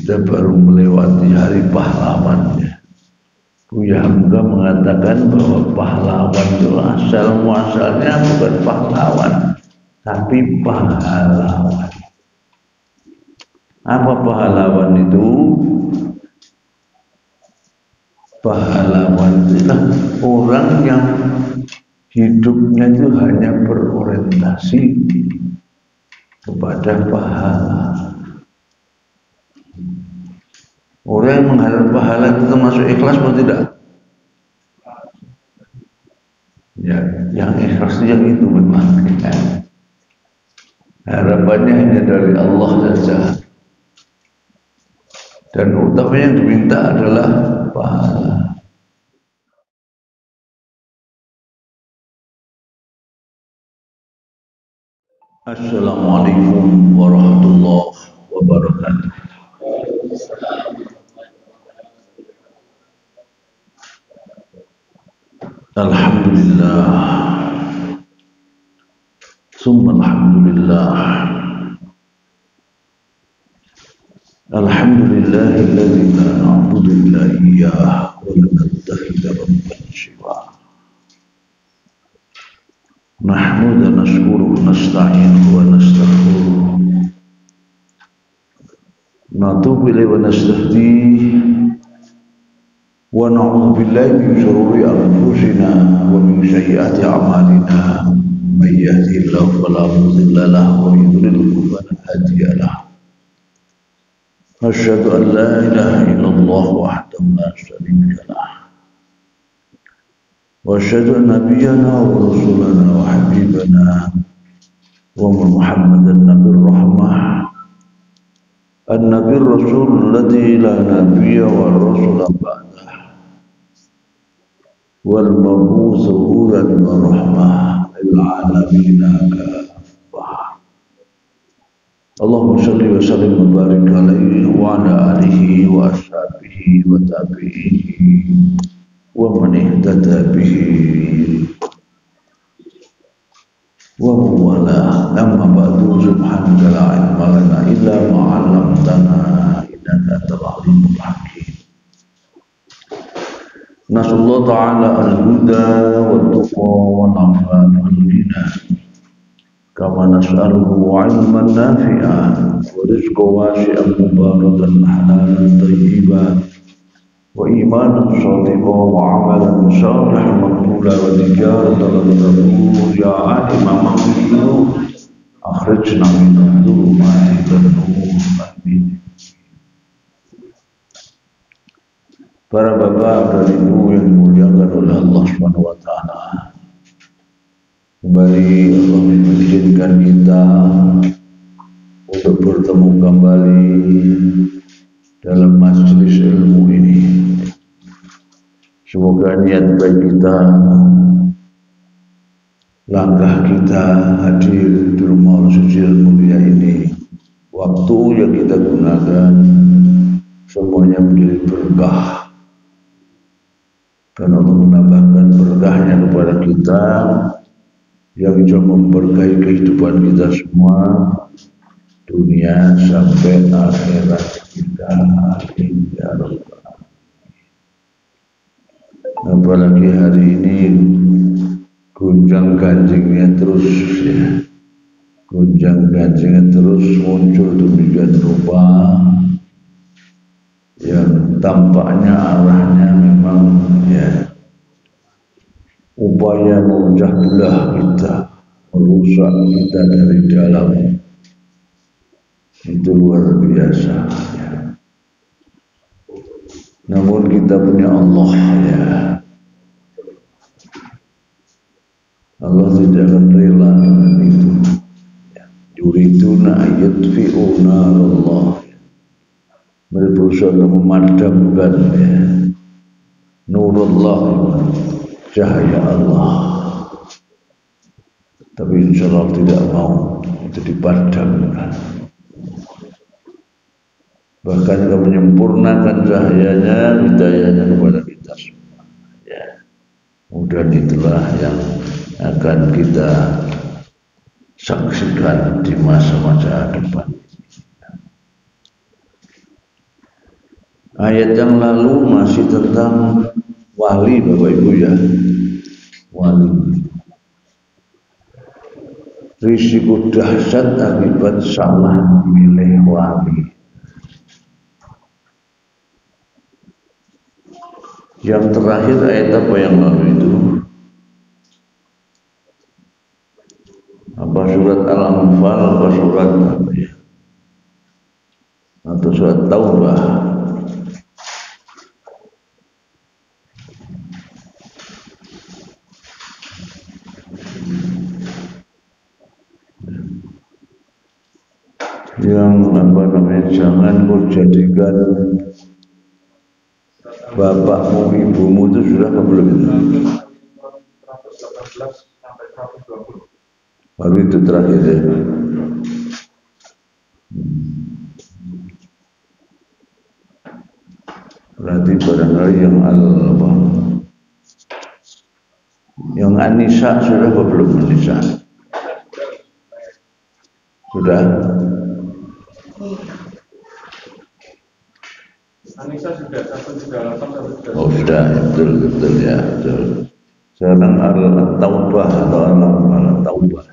kita baru melewati hari pahlawannya. Buya Hamka mengatakan bahwa pahlawan itu asal muasalnya bukan pahlawan, tapi pahlawan. Apa pahlawan itu? Pahlawan itulah orang yang hidupnya itu hanya berorientasi kepada pahala. Orang yang mengharap pahala itu termasuk ikhlas atau tidak? Ya, yang ikhlas itu yang itu memang. Harapannya hanya dari Allah saja. Dan utamanya yang diminta adalah pahala. Assalamualaikum warahmatullahi wabarakatuh. Alhamdulillah, summa alhamdulillah. Alhamdulillahilladzi la na'budu illa iyyah wa la nattakhidha rabban siwah. Nahmadu wa nashkuruhu wa nasta'inuhu wa nastaghfiruh. Natubu ilayhi wa nastahdihi wa na'udzu billahi min shururi anfusina wa min sayyiati a'malina. May yahdihillahu fala mudilla lahu wa may yudlil fala hadiya lahu. Asyhadu an la ilaha illallah wahdahu la syarika lah. Wa asyhadu anna nabiyyana wa rasulana wa habibana wa Muhammadan nabiyur rahmah. An-nabiyur rasul alladzi la nabiyya wa rasul ba'dah. Wal mab'uts hudan wa rahmah lil alamin kaffah. Allahumma shalli wa sallim wa barik alaihi wa ala alihi wa ashabihi wa tabi'ihi wa man ihtada bihi wa wala. Amma ba'du, subhanaka la ilma lana illa ma 'allamtana innaka antal alimul hakim. Nasallahu ta'ala al-huda wa tuqa wa al-afaf wal-ghina. Kama nas'aluhu 'ilman nafi'an wa rizqan wasi'an mubarakan halalan thayyiban wa imanan shadiqan wa 'amalan shalihan maqbulan wa tijaratan lan tabur ya aliman ghuyub akhrijna min dhulumati ilan nur. Amin. Para bapak dan ibu yang dimuliakan oleh Allah Subhanahu wa taala, kembali Allah mengizinkan kita untuk bertemu kembali dalam majelis ilmu ini. Semoga niat baik kita, langkah kita hadir di rumah Allah suci dan mulia ini, waktu yang kita gunakan semuanya menjadi berkah. Dan Allah menambahkan berkahnya kepada kita yang bisa memberkahi kehidupan kita semua, dunia sampai akhirat kita. Hingga Rabbal Alamin. Apalagi hari ini gunjang ganjingnya terus ya, gunjang ganjingnya terus muncul demikian rupa yang tampaknya arahnya memang ya upaya memecah belah kita, merusak kita dari dalam. Itu luar biasa ya. Namun kita punya Allah ya. Allah tidak akan rela dengan itu ya. Yuriduna yudfi'u narallah. Mereka berusaha memadamkan ya, nurullah, cahaya Allah. Tapi insya Allah tidak mau itu dipadamkan. Bahkan akan menyempurnakan cahayanya, hidayahnya kepada kita semua ya. Mudah itulah yang akan kita saksikan di masa-masa depan. Ayat yang lalu masih tentang wali, Bapak Ibu ya. Wali. Risiko dahsyat akibat salah milih wali. Yang terakhir ayat apa yang lalu itu? Apa surat Al-Anfal, apa surat apa ya? Atau surat Taubah? Yang apa namanya, jangan kau jadikan bapakmu ibumu, itu sudah apa belum itu? 118 sampai 120. Baru itu terakhir ya. Berarti barangkali yang yang An-Nisa sudah apa belum? An-Nisa sudah. An-Nisa sudah 138 Oh sudah, betul ya, betul. Sekarang Al-Taubah atau Al-Taubah.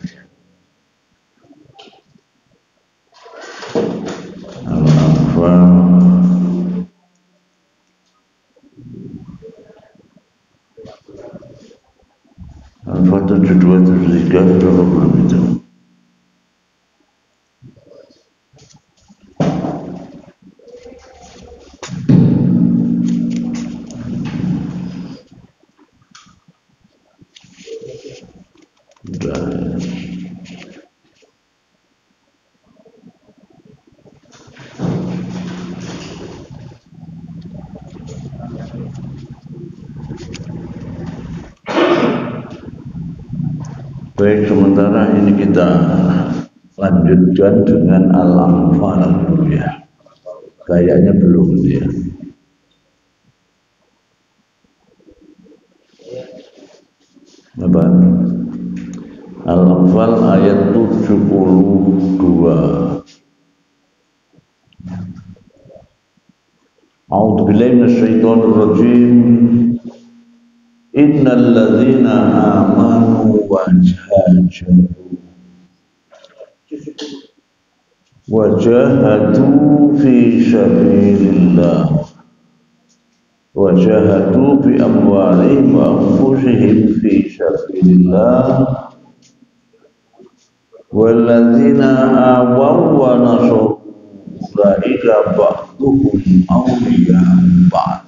Al-Anfal. Al-Anfal 72, 73 berapa belum itu? Baik, sementara ini kita lanjutkan dengan Al-Anfal dulu ya. Kayaknya belum ya. Apa? Al-Anfal ayat 72. A'udzubillahi minasyaitonir rajim. Innal ladzina amanu wajahadu fi sabilillah wajahadu bi amwalihim wa anfusihim fi sabilillah walladzina awaw wa nasaru ulaika ba'duhum awliya'u ba'd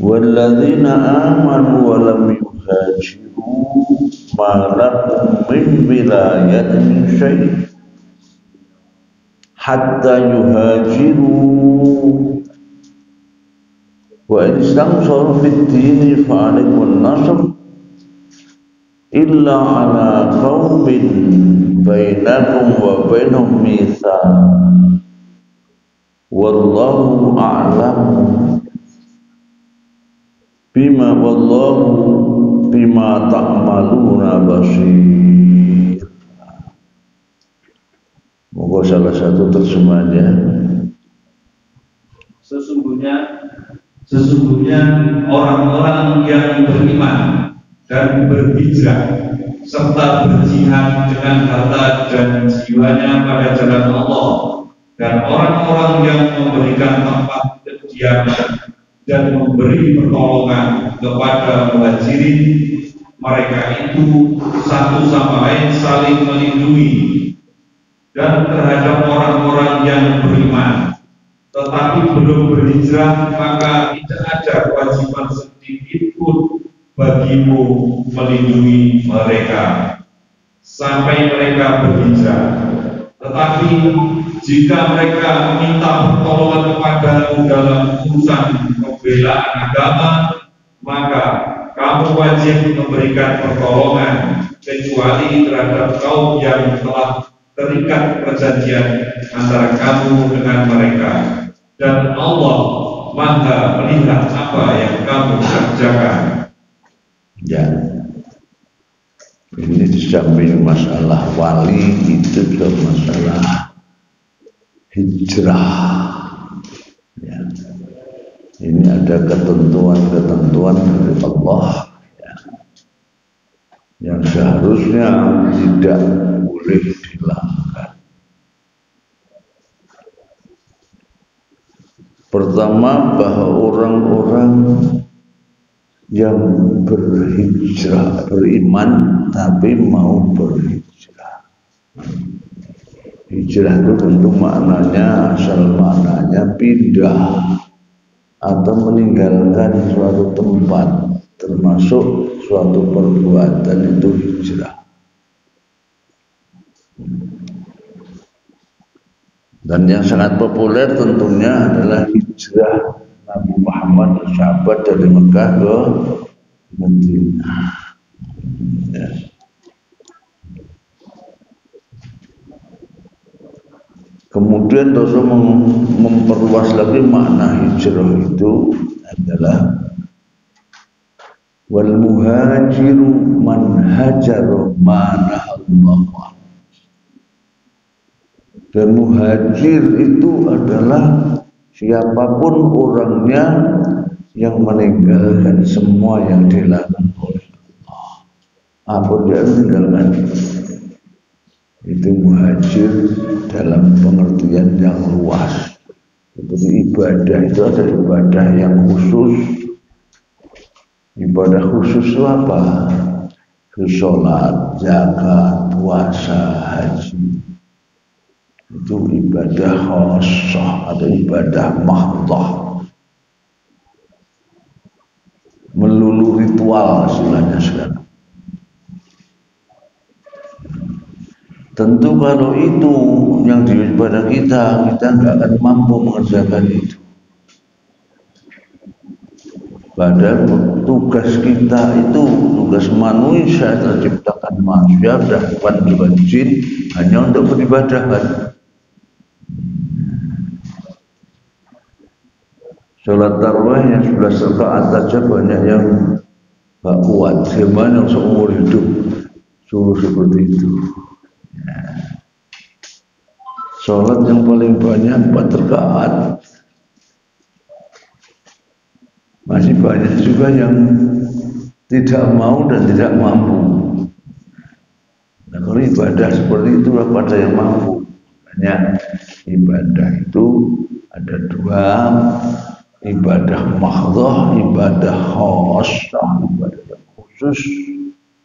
walladzina amanu wa lam yuhajiru ma lahum min wilayatin syai' hatta yuhajiru wa in istansharu fid dini fa alaikum nasr illa ala qaumin bainakum wa bainahum mitsaq wallahu a'lamu bima wallahu bima ta'maluna basir. Moga salah satu terjemahannya. Sesungguhnya orang-orang yang beriman dan berhijrah serta berjihad dengan harta dan jiwanya pada jalan Allah, dan orang-orang yang memberikan tempat kediaman dan memberi pertolongan kepada muhajirin, mereka itu satu sama lain saling melindungi. Dan terhadap orang-orang yang beriman tetapi belum berhijrah, maka tidak ada kewajiban sedikit pun bagimu melindungi mereka sampai mereka berhijrah. Tetapi jika mereka meminta pertolongan kepadamu dalam urusan pembelaan agama, maka kamu wajib memberikan pertolongan kecuali terhadap kaum yang telah terikat perjanjian antara kamu dengan mereka, dan Allah Maha melihat apa yang kamu kerjakan. Ya, ini di samping masalah wali, itu juga masalah hijrah. Ya. Ini ada ketentuan-ketentuan dari Allah ya, yang seharusnya tidak boleh dilanggar. Pertama, bahwa orang-orang yang berhijrah, beriman tapi mau berhijrah. Hijrah itu tentu maknanya, asal maknanya pindah atau meninggalkan suatu tempat, termasuk suatu perbuatan itu hijrah. Dan yang sangat populer tentunya adalah hijrah Nabi Muhammad dan sahabat dari Mekah ke Madinah. Ya. Kemudian Rasul memperluas lagi makna hijrah itu adalah wal muhajiru man hajara ma nahallahu. Dan muhajir itu adalah siapapun orangnya yang meninggalkan semua yang dilarang oleh Allah. Apa dia meninggalkan? Itu muhajir dalam pengertian yang luas. Seperti ibadah itu ada ibadah yang khusus. Ibadah khusus itu apa? Sholat, zakat, puasa, haji. Itu ibadah khassah atau ibadah mahdah. Melulu ritual istilahnya sekarang. Tentu kalau itu yang diibadah kita nggak akan mampu mengerjakan itu. Padahal tugas kita itu, tugas manusia terciptakan manusia dan bukan juga jin hanya untuk beribadah. Sholat tarawih yang 11 rakaat saja banyak yang gak kuat. Gimana yang seumur hidup suruh seperti itu. Sholat yang paling banyak 4 rakaat. Masih banyak juga yang tidak mau dan tidak mampu. Nah, kalau ibadah seperti itu pada yang mampu. Banyak ibadah itu ada 2, ibadah mahdoh, ibadah khassah, ibadah yang khusus.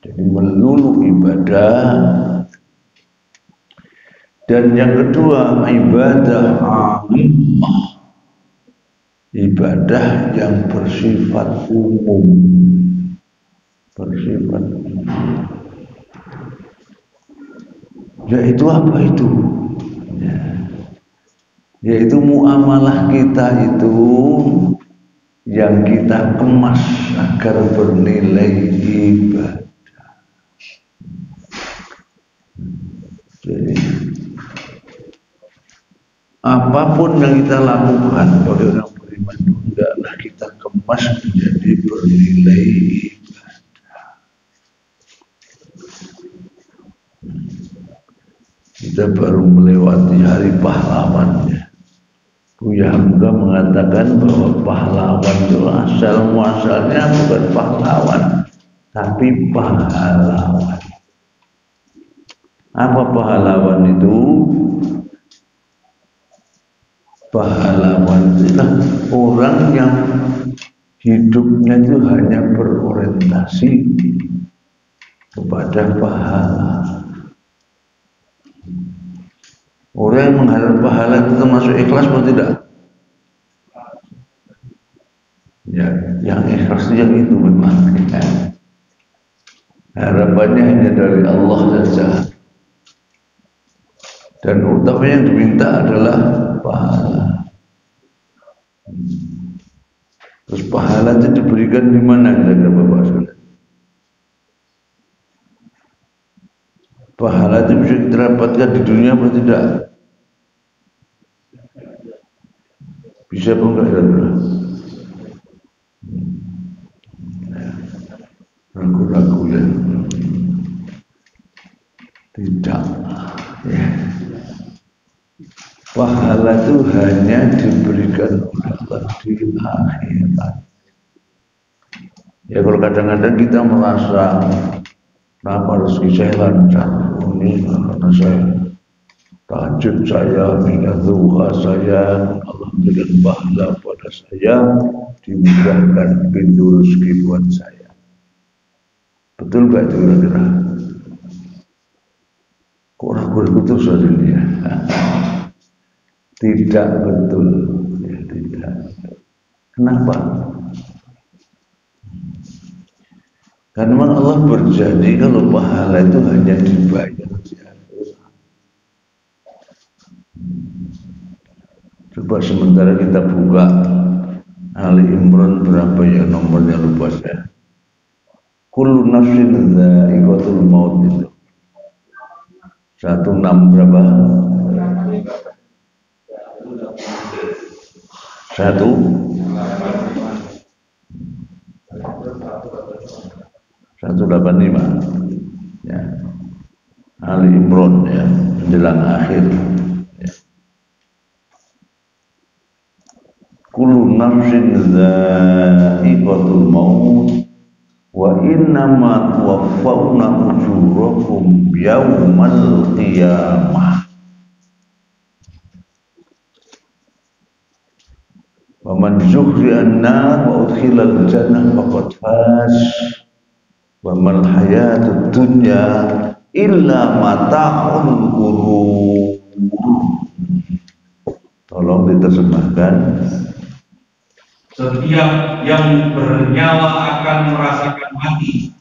Jadi melulu ibadah. Dan yang kedua, ibadah ammah, ibadah yang bersifat umum. Bersifat umum. Yaitu apa itu? Yaitu muamalah kita itu yang kita kemas agar bernilai ibadah. Jadi apapun yang kita lakukan bagi orang beriman itu hendaklah kita kemas menjadi bernilai ibadah. Kita baru melewati hari pahlawannya. Buya Hamka mengatakan bahwa pahlawan itu asal muasalnya bukan pahlawan, tapi pahlawan. Apa pahlawan itu? Pahlawan itulah orang yang hidupnya itu hanya berorientasi kepada pahala. Orang yang mengharap pahala itu termasuk ikhlas atau tidak? Ya, yang ikhlas itu yang itu memang. Harapannya hanya dari Allah saja. Dan utama yang diminta adalah pahala. Terus pahala itu diberikan di mana, kata Bapak Saudara? Pahala itu bisa kita dapatkan di dunia atau tidak? Bisa apa enggak, saudara? Ragu-ragu ya. Tidak. Ya. pahala itu hanya diberikan oleh Allah di akhirat. Ya kalau kadang-kadang kita merasa kenapa rezeki saya lancar, ini karena saya tahajud, saya minta duha, saya Allah berikan pahala pada saya, dimudahkan pintu rezeki buat saya. Betul gak itu kira-kira? Kok ragu betul saja ini ya? Tidak betul, ya, tidak. Kenapa? Karena memang Allah berjanji kalau pahala itu hanya dibayar di akhirat. Coba sementara kita buka Ali Imran berapa ya nomornya lupa saya. Kullu nafsin dha'iqatul maut itu 16 berapa? 185 ya. Ali Imran ya, menjelang akhir ya. Kullu nafsin dha'iqatul maut wa innama tuwaffawna ujurakum yaumal qiyamah. Wa man zuhri'an nar wa udkhilal jannah faqad faz. Wa mal hayatud dunya illa mata'ul ghurur. Tolong diterjemahkan. Setiap yang bernyawa akan merasakan mati,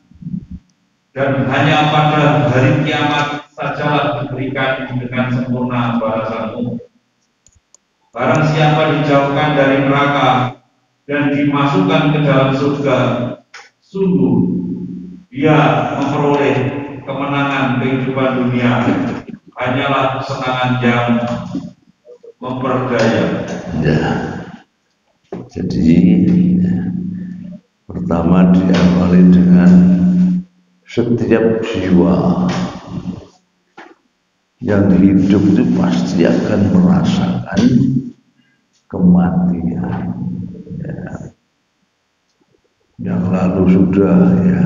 dan hanya pada hari kiamat sajalah diberikan dengan sempurna balasanmu. Barang siapa dijauhkan dari neraka dan dimasukkan ke dalam surga, sungguh dia memperoleh kemenangan kehidupan dunia. Hanyalah kesenangan yang memperdaya. Ya. Jadi pertama diawali dengan setiap jiwa yang hidup itu pasti akan merasakan kematian. Ya. Yang lalu sudah ya,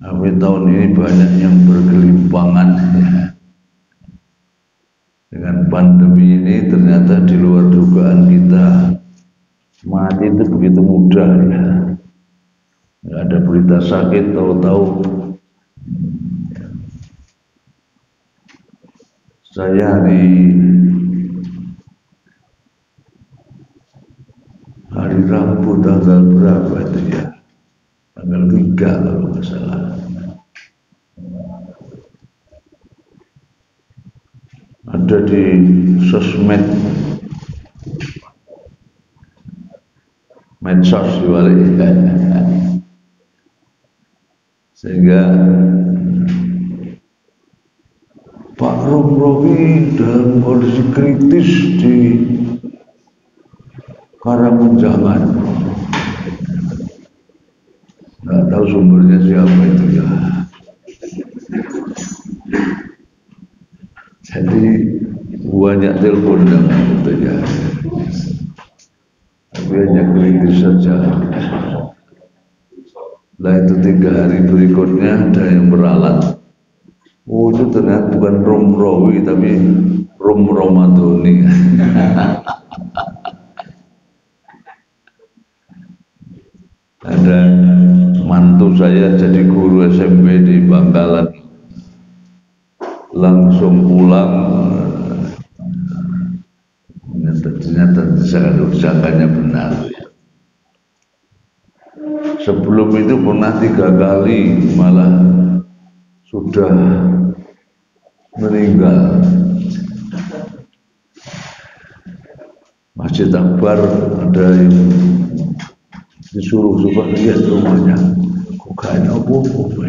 tapi tahun ini banyak yang bergelimpangan ya. Dengan pandemi ini ternyata di luar dugaan kita. Mati itu begitu mudah ya. Nggak ada berita sakit, tahu-tahu saya hari Rabu tanggal berapa itu ya? Tanggal 3 kalau nggak salah. Ada di sosmed, medsos diwali, sehingga Pak Romrowi dalam kondisi kritis di Karamunjangan. Nggak tahu sumbernya siapa itu ya. Jadi banyak telepon dengan itu ya. Tapi hanya kritis saja. Nah itu 3 hari berikutnya ada yang beralat. Oh itu ternyata bukan Romrowi tapi Rom Romadoni. Ada mantu saya jadi guru SMP di Bangkalan, langsung pulang ternyata disangkanya benar ya. Sebelum itu pernah 3 kali malah sudah meninggal. Masjid Akbar ada yang disuruh coba lihat rumahnya, kok gak ada apa-apa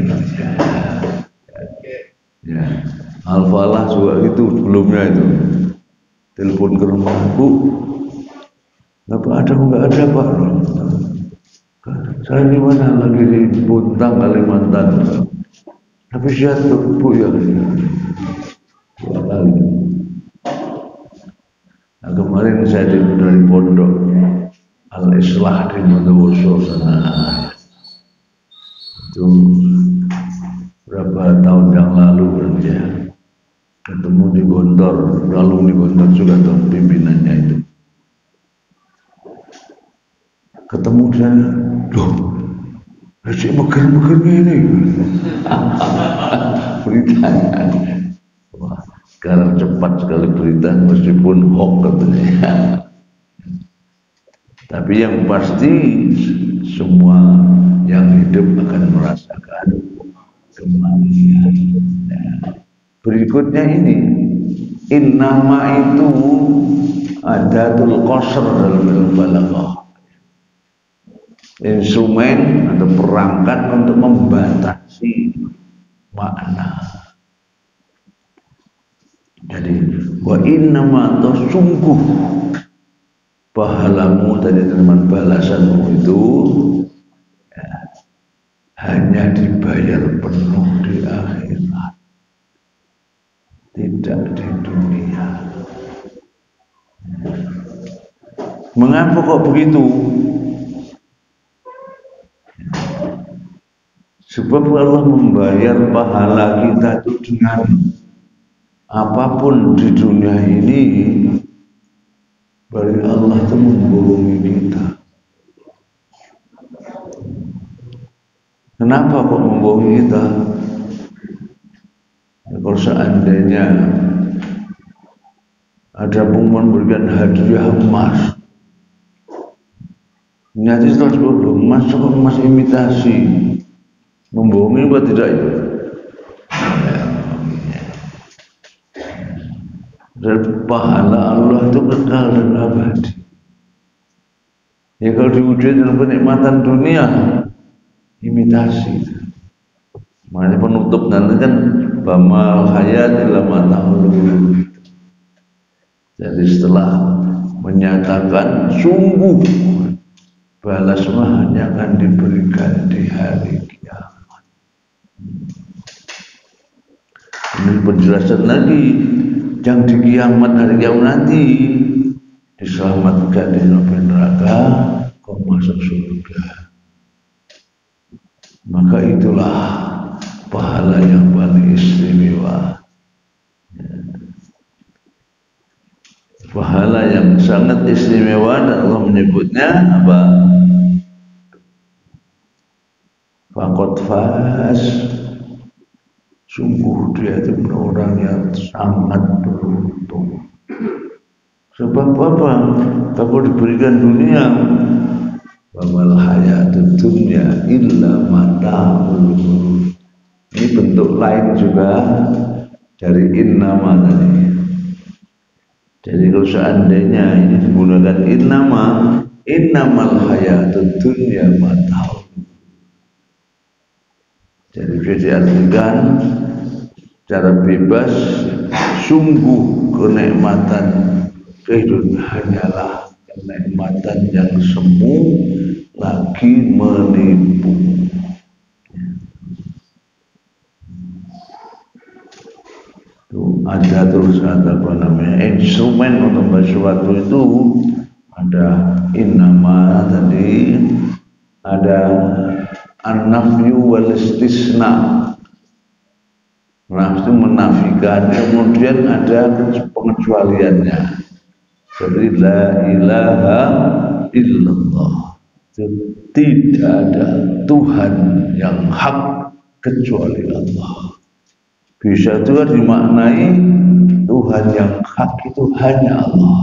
ya. Al-Falah juga itu sebelumnya itu telepon ke rumah, Bu, nggak ada Pak, saya di mana, lagi di Buntang Kalimantan, tapi saya Bu ya 2 kali. Nah, kemarin saya dari pondok Al-Islah di Bondowoso sana, itu berapa tahun yang lalu kan ya, ketemu di Gondor, lalu di Gondor juga tuh pimpinannya itu. Ketemu dia, loh, cik meger-meger ini. Beritanya, wah, sekarang cepat sekali berita meskipun hoax katanya. Tapi yang pasti semua yang hidup akan merasakan kematian. Nah, berikutnya ini, innama itu adatul qasr dalam ilmu balaghah. Instrumen atau perangkat untuk membatasi makna. Jadi wa innama atau sungguh pahalamu tadi teman balasanmu itu ya, hanya dibayar penuh di akhirat, tidak di dunia. Mengapa kok begitu? Sebab Allah membayar pahala kita itu dengan apapun di dunia ini. Bagi Allah itu membohongi kita. Kenapa kok membohongi kita? Ya, kalau seandainya ada pengumuman memberikan hadiah emas, nyata setelah sebelum emas imitasi, membohongi apa tidak itu? Dan pahala Allah itu kekal dan abadi. Ya kalau diwujud dalam kenikmatan dunia, imitasi. Makanya penutup nanti kan bamal hayat illa mata'ul. Jadi setelah menyatakan sungguh balas hanya akan diberikan di hari kiamat. Ini penjelasan lagi. Yang di kiamat hari kiamat nanti diselamatkan di neraka, kau masuk surga. Maka itulah pahala yang paling istimewa, pahala yang sangat istimewa, dan Allah menyebutnya apa? Faqad faz. Sungguh dia itu orang yang sangat beruntung. Sebab apa? Kalau diberikan dunia, wamal hayatud dunya illa mata'ul ghurur. Ini bentuk lain juga dari innama tadi. Jadi kalau seandainya ini digunakan innama, innamal hayatud dunya mata'ul. Jadi bisa diartikan secara bebas, sungguh kenikmatan kehidupan hanyalah kenikmatan yang semu lagi menipu. Itu ada terus ada apa namanya instrumen untuk sesuatu itu, ada innama tadi, ada an-nafyu wal istisna. Nafsu menafikan, kemudian ada pengecualiannya. Seperti la ilaha illallah. Tidak ada Tuhan yang hak kecuali Allah. Bisa juga dimaknai Tuhan yang hak itu hanya Allah.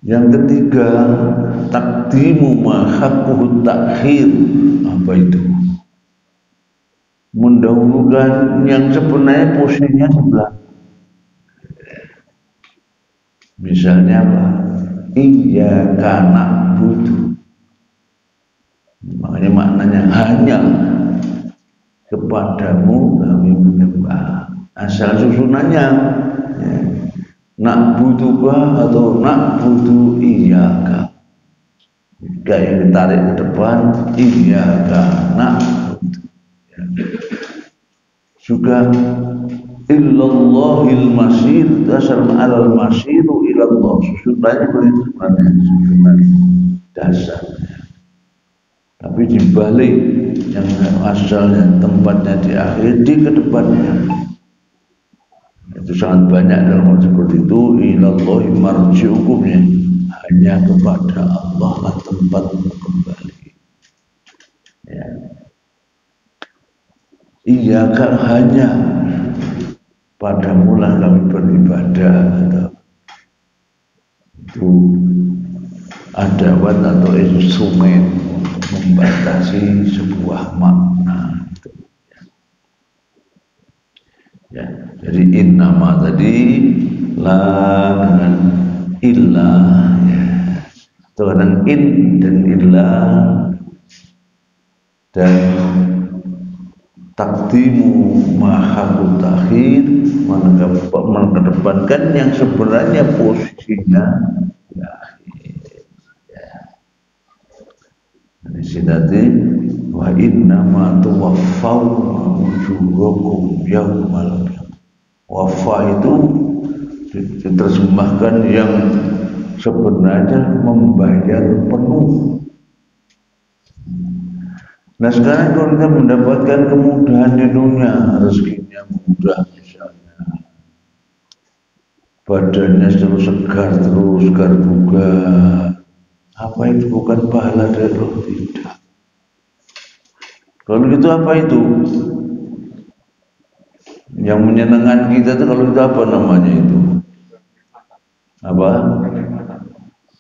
Yang ketiga, takdimu ma haqquhu takhir. Apa itu? Mendahulukan yang sebenarnya posisinya sebelah. Misalnya apa? Iyyaka na'budu. Makanya maknanya hanya kepadamu kami menyembah. Asal susunannya ya, na'buduka atau na'budu iyyaka. Jika yang ditarik ke depan iyyaka na'budu. Ya. juga illallahil masir, dasar ma'al masiru ilallah, susunannya begitu sebenarnya, susunan dasarnya. Tapi dibalik yang asalnya tempatnya di akhir, di kedepannya itu sangat banyak dalam hal seperti itu. Ilallahi marji'ukumnya, hanya kepada Allah lah tempat kembali. Ya. Iya kan, hanya padamu lah kami beribadah. Itu adawat atau instrumen untuk membatasi sebuah makna. Ya, jadi innama tadi la dengan illa, ya. Itu kadang in dan illa, dan takdimu mahakut takhir, mengedepankan yang sebenarnya posisinya di akhir. Ya. Di sini wa innama tuwaffawna ujurakum yaumal qiyamah. Wafa itu diterjemahkan yang sebenarnya membayar penuh. Nah sekarang kalau kita mendapatkan kemudahan di dunia, rezekinya mudah misalnya, badannya selalu segar terus, segar bugar, apa itu bukan pahala dari Allah? Tidak. Kalau gitu apa itu? Yang menyenangkan kita itu kalau itu apa namanya itu? Apa?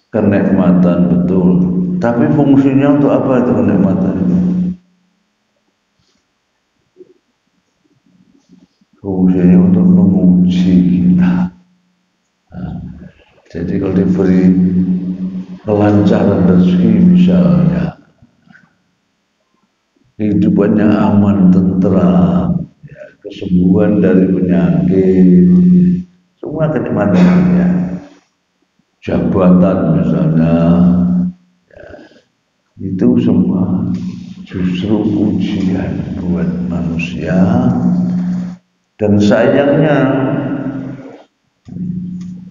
Kenikmatan, betul. Tapi fungsinya untuk apa itu kenikmatan itu? Fungsinya untuk menguji kita. Nah, jadi kalau diberi kelancaran rezeki misalnya, kehidupannya aman, tentram, ya, kesembuhan dari penyakit, semua kenikmatan, ya. Jabatan misalnya, ya, itu semua justru ujian buat manusia. Dan sayangnya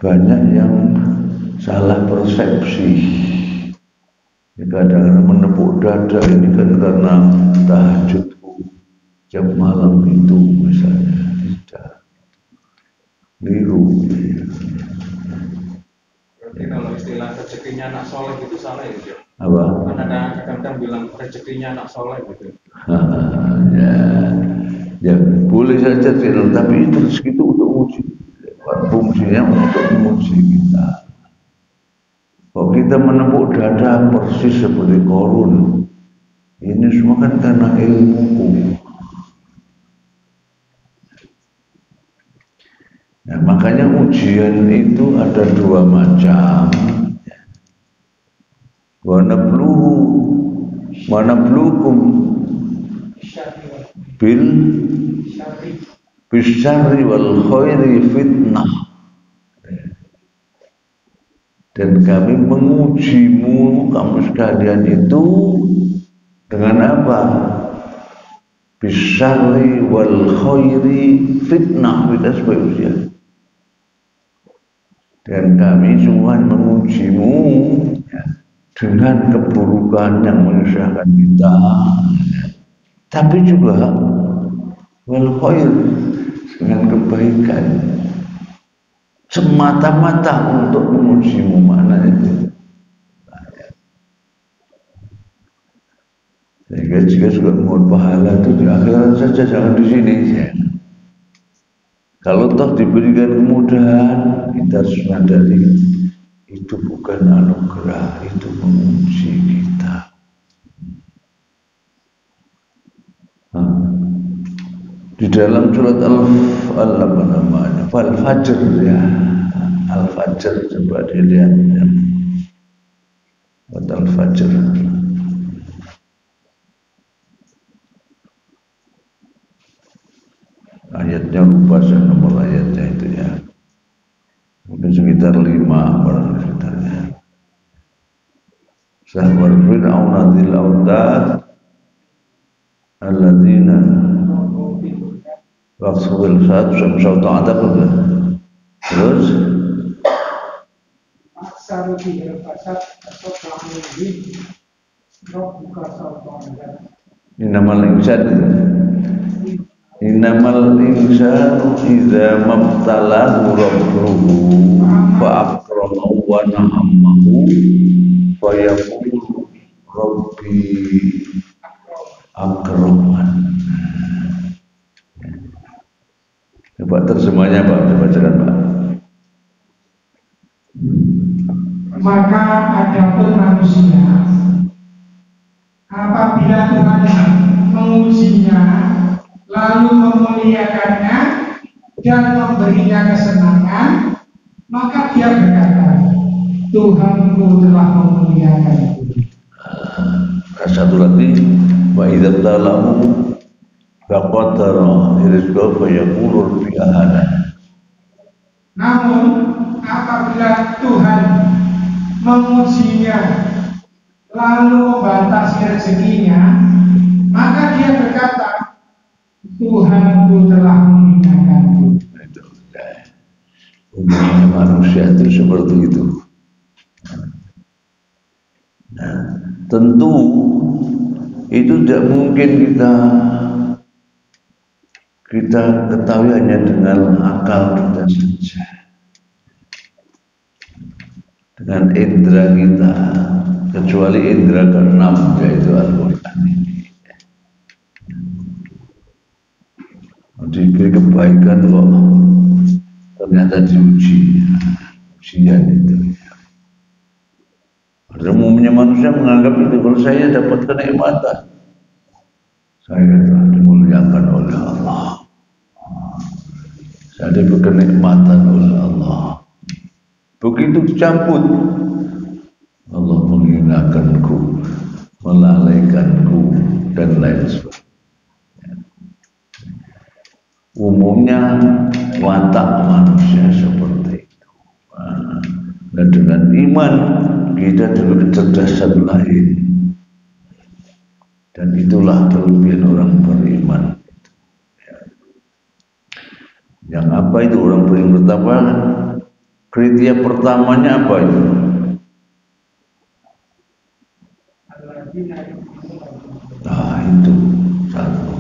banyak yang salah persepsi. Kadang-kadang menepuk dada ini kan karena tahajudku jam malam itu misalnya, tidak, liru. Berarti kalau istilah rezekinya anak soleh itu salah ya? Apa? Kan ada kadang-kadang bilang rezekinya anak soleh gitu. Ya boleh saja tidak, tapi itu rezeki itu untuk uji. Fungsinya untuk menguji kita. Kalau kita menepuk dada persis seperti Korun, ini semua kan karena ilmuku. Nah, makanya ujian itu ada dua macam. Wa nabluukum bil bisyarri wal khairi fitnah. Dan kami mengujimu kamu sekalian itu dengan apa? Bisyarri wal khairi fitnah, kita sebagai ujian. Dan kami semua mengujimu, ya, dengan keburukan yang menyusahkan kita, tapi juga wal khair, dengan kebaikan, semata-mata untuk mengujimu. Mana itu? Sehingga jika sudah mohon pahala itu di akhirat saja, jangan di sini ya. Kalau toh diberikan kemudahan, kita harus menyadari itu bukan anugerah, itu menguji kita. Di dalam surat Al-Fajr, ya, Al-Fajr, coba dilihat, ya. Al-Fajr. Ayatnya lupa saya nomor ayatnya itu, ya. Mungkin sekitar 5 barang sekitarnya. Sahwar Fir'aun dzil autad alladzina Rasul saat samsau ta'ata juga. Terus Aksaru tidak pasat atau kami roh buka sautan. innamal insanu idza mabtalahu rabbuhu fa akramahu wa na'amahu fa yaqulu rabbi akraman. Coba terjemahnya Pak, dibacakan Pak. Maka adapun manusia apabila Tuhan mengujinya lalu memuliakannya dan memberinya kesenangan, maka dia berkata, Tuhanku telah memuliakanku. Satu lagi, wa idza talamu faqadara rizqa fa yaqulu bi ahana. Namun apabila Tuhan mengujinya lalu membatasi rezekinya, maka dia berkata, Tuhanku telah menghinakanku. Umumnya manusia itu seperti itu. Nah, tentu itu tidak mungkin kita ketahui hanya dengan akal kita saja, dengan indera kita, kecuali indera keenam yaitu Al-Quran ini. Diberi kebaikan kok ternyata diuji, ujian itu. Pada umumnya manusia menganggap itu, kalau saya dapat kenikmatan, saya telah dimuliakan oleh Allah, saya diberi kenikmatan oleh Allah. Begitu dicabut, Allah menghinakanku, melalaikanku, dan lain sebagainya. Umumnya watak manusia seperti itu. Dan dengan iman kita diberi kecerdasan lain, dan itulah kelebihan orang beriman. Yang apa itu orang beriman pertama? Kriteria pertamanya apa itu? Nah itu satu.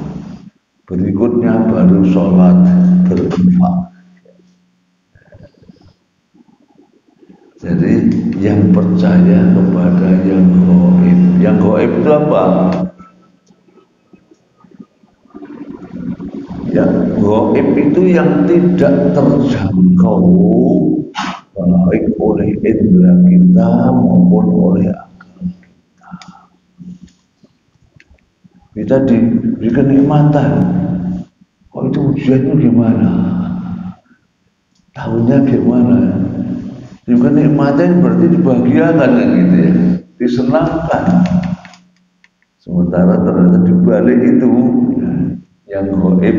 Berikutnya baru sholat berinfak. Jadi yang percaya kepada yang gaib. Yang gaib itu apa? Yang gaib itu yang tidak terjangkau baik oleh indera kita maupun oleh akal kita. Kita diberi kenikmatan. Kok itu ujiannya gimana? Tahunya gimana? Diberi kenikmatan berarti dibahagiakan gitu ya, disenangkan. Sementara ternyata dibalik itu yang gaib.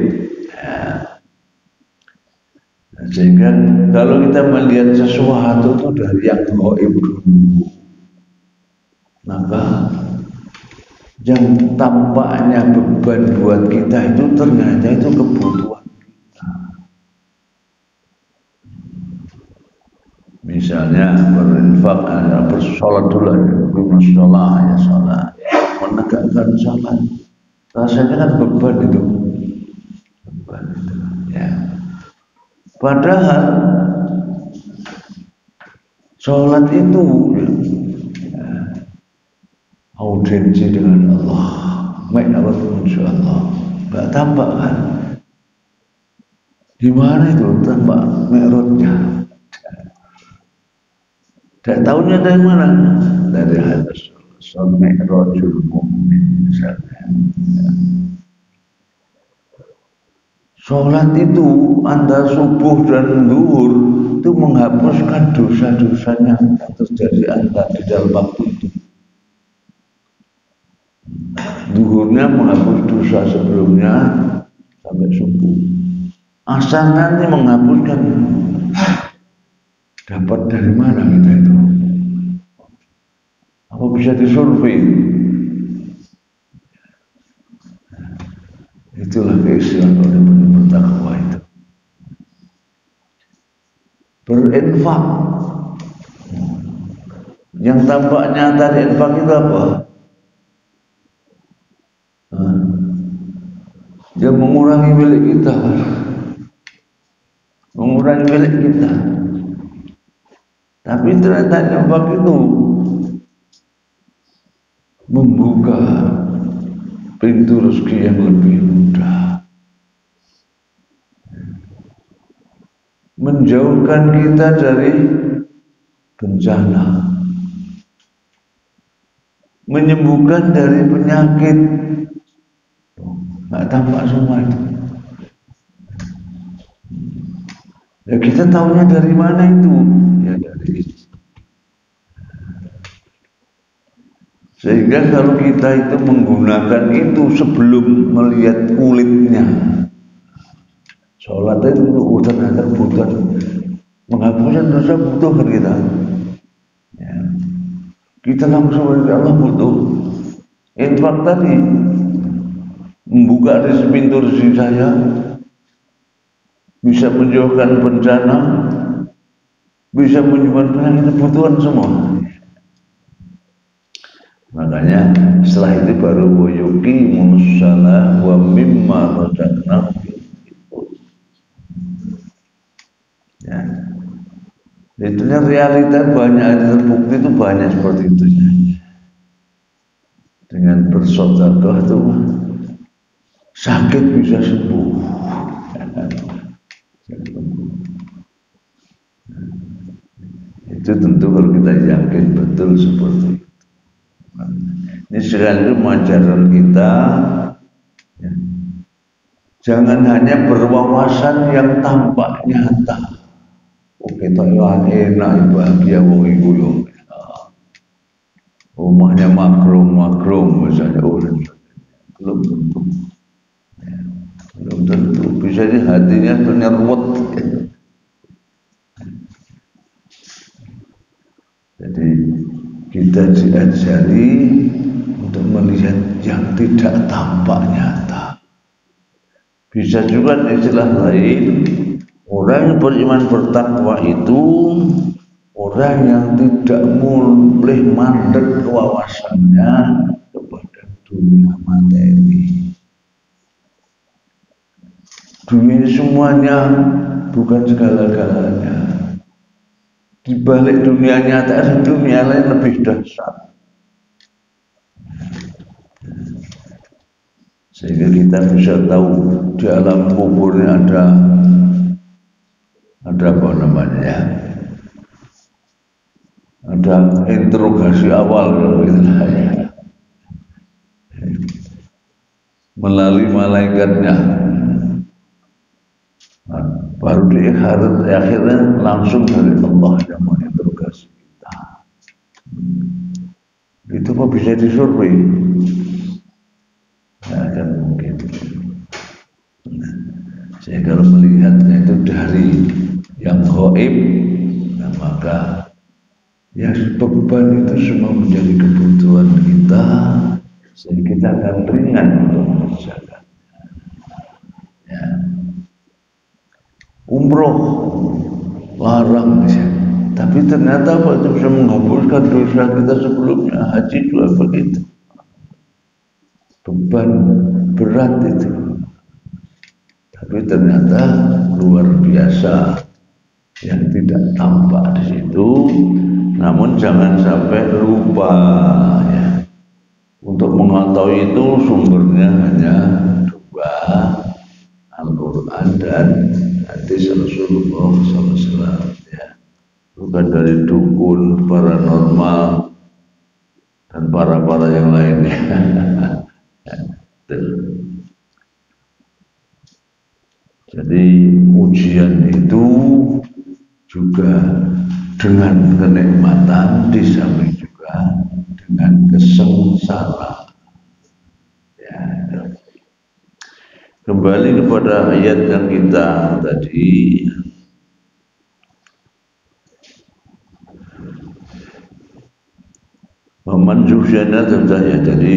Sehingga kalau kita melihat sesuatu itu dari yang gaib dulu, maka yang tampaknya beban buat kita itu ternyata itu kebutuhan kita. Misalnya berinfak, bersolat dulu, ya sholat, menegakkan sholat, rasanya kan beban itu, ya. Padahal sholat itu audiensi dengan Allah, ma'abatun insyaallah, nggak tampak kan? Di mana itu tampak mi'rajnya? Tidak tahunya dari mana? Dari hadis mi'rajul mu'min misalnya. Sholat itu antara subuh dan zuhur itu menghapuskan dosa-dosanya yang terjadi di dalam waktu itu. Zuhurnya menghapus dosa sebelumnya sampai subuh. Asar nanti menghapuskan. Dapat dari mana kita itu? Apa bisa disurvei? Itulah keistimewaannya benar-benar takwa. berinfak. Yang tampak nyata di infak itu apa? Dia mengurangi milik kita, mengurangi milik kita. Tapi ternyata infak itu membuka pintu rezeki yang lebih mudah, menjauhkan kita dari bencana, menyembuhkan dari penyakit. Nggak tampak semua itu. Ya kita tahunya dari mana itu? Ya dari itu. Sehingga kalau kita itu menggunakan itu sebelum melihat kulitnya, sholat itu ternyata butuh, menghapuskan dosa butuh kan kita. Ya. Kita langsung dari Allah butuh. Infak tadi membuka pintu rezeki saya, bisa menjauhkan bencana, bisa menyembuhkan penyakit, kebutuhan semua. Makanya setelah itu baru wayuki musalah wa mimma razaqnahum. Ya. Itunya realita banyak terbukti itu banyak seperti itu. Dengan bersedekah itu sakit bisa sembuh. Itu tentu kalau kita yakin betul seperti itu. Ini sekali ajaran kita, ya. Jangan hanya berwawasan yang tampak nyata. Oke, kita enak, bahagia, wong iku yo. Rumahnya makrum misalnya, belum tentu. Ya, belum tentu. Bisa di hatinya ternyerwet. Jadi kita diajari untuk melihat yang tidak tampak nyata. Bisa juga istilah lain, orang yang beriman bertakwa itu orang yang tidak boleh mandek kewawasannya kepada dunia materi. Dunia semuanya bukan segala-galanya. Di balik dunia nyata ada dunia lain lebih dahsyat. Sehingga kita bisa tahu di alam kuburnya ada apa namanya, ada interogasi awal melalui malaikatnya, baru di akhirnya langsung dari Allah yang menginterogasi kita. Itu kok bisa disurvei? Tidak akan mungkin. Saya kalau melihatnya itu dari yang gaib, nah maka ya beban itu semua menjadi kebutuhan kita, sehingga kita akan ringan untuk mengerjakan. Ya. Umroh larang, tapi ternyata apa itu bisa menghapuskan dosa kita sebelumnya. Haji juga begitu, beban berat itu, tapi ternyata luar biasa yang tidak tampak di situ. Namun jangan sampai lupa ya, untuk mengetahui itu sumbernya hanya dua, Al-Quran dan hadis Rasulullah SAW, ya. Bukan dari dukun, paranormal dan para yang lainnya. Jadi ujian itu juga dengan kenikmatan, di samping juga dengan kesengsaraan. Ya. Kembali kepada ayat yang kita tadi, memanjuhsyana ya, jadi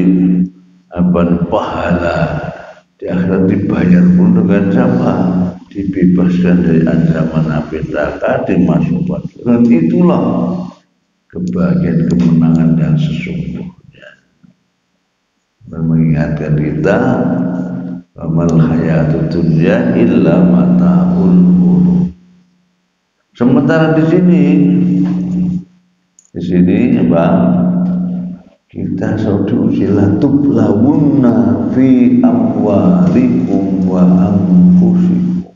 apa pahala di akhirat dibayar pun dengan sama, dibebaskan dari ancaman api neraka, dimasukkan. Dan itulah kebahagiaan kemenangan yang sesungguhnya. Dan mengingatkan kita, amal hayatud dunya illa mata'ul ghurur. Sementara di sini apa? Kita saudara tublawunna fi amwalikum wa anfusikum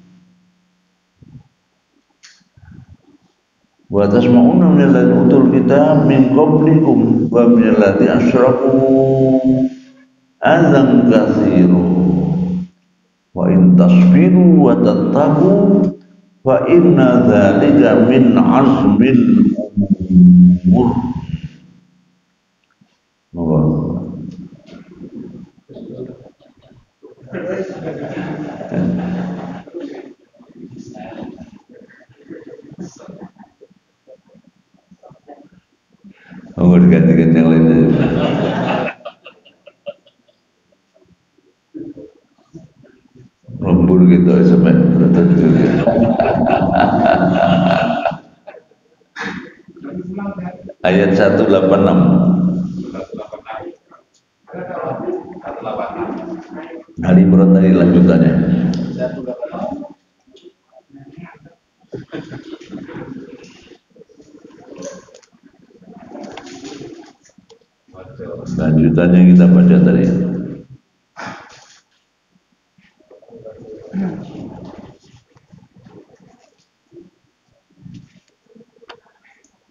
wa tasma'una min alladhina utul kitab min qablikum wa min alladhina asyraku adzan katsiran wa in tasbiru wa tattaqu fa inna dzalika min azmil umur. Ganti-ganti yang lainnya. Lembur gitu sampai berat juga. Ayat 186. Ali Imran tadi lanjutannya. Lanjutannya kita baca tadi.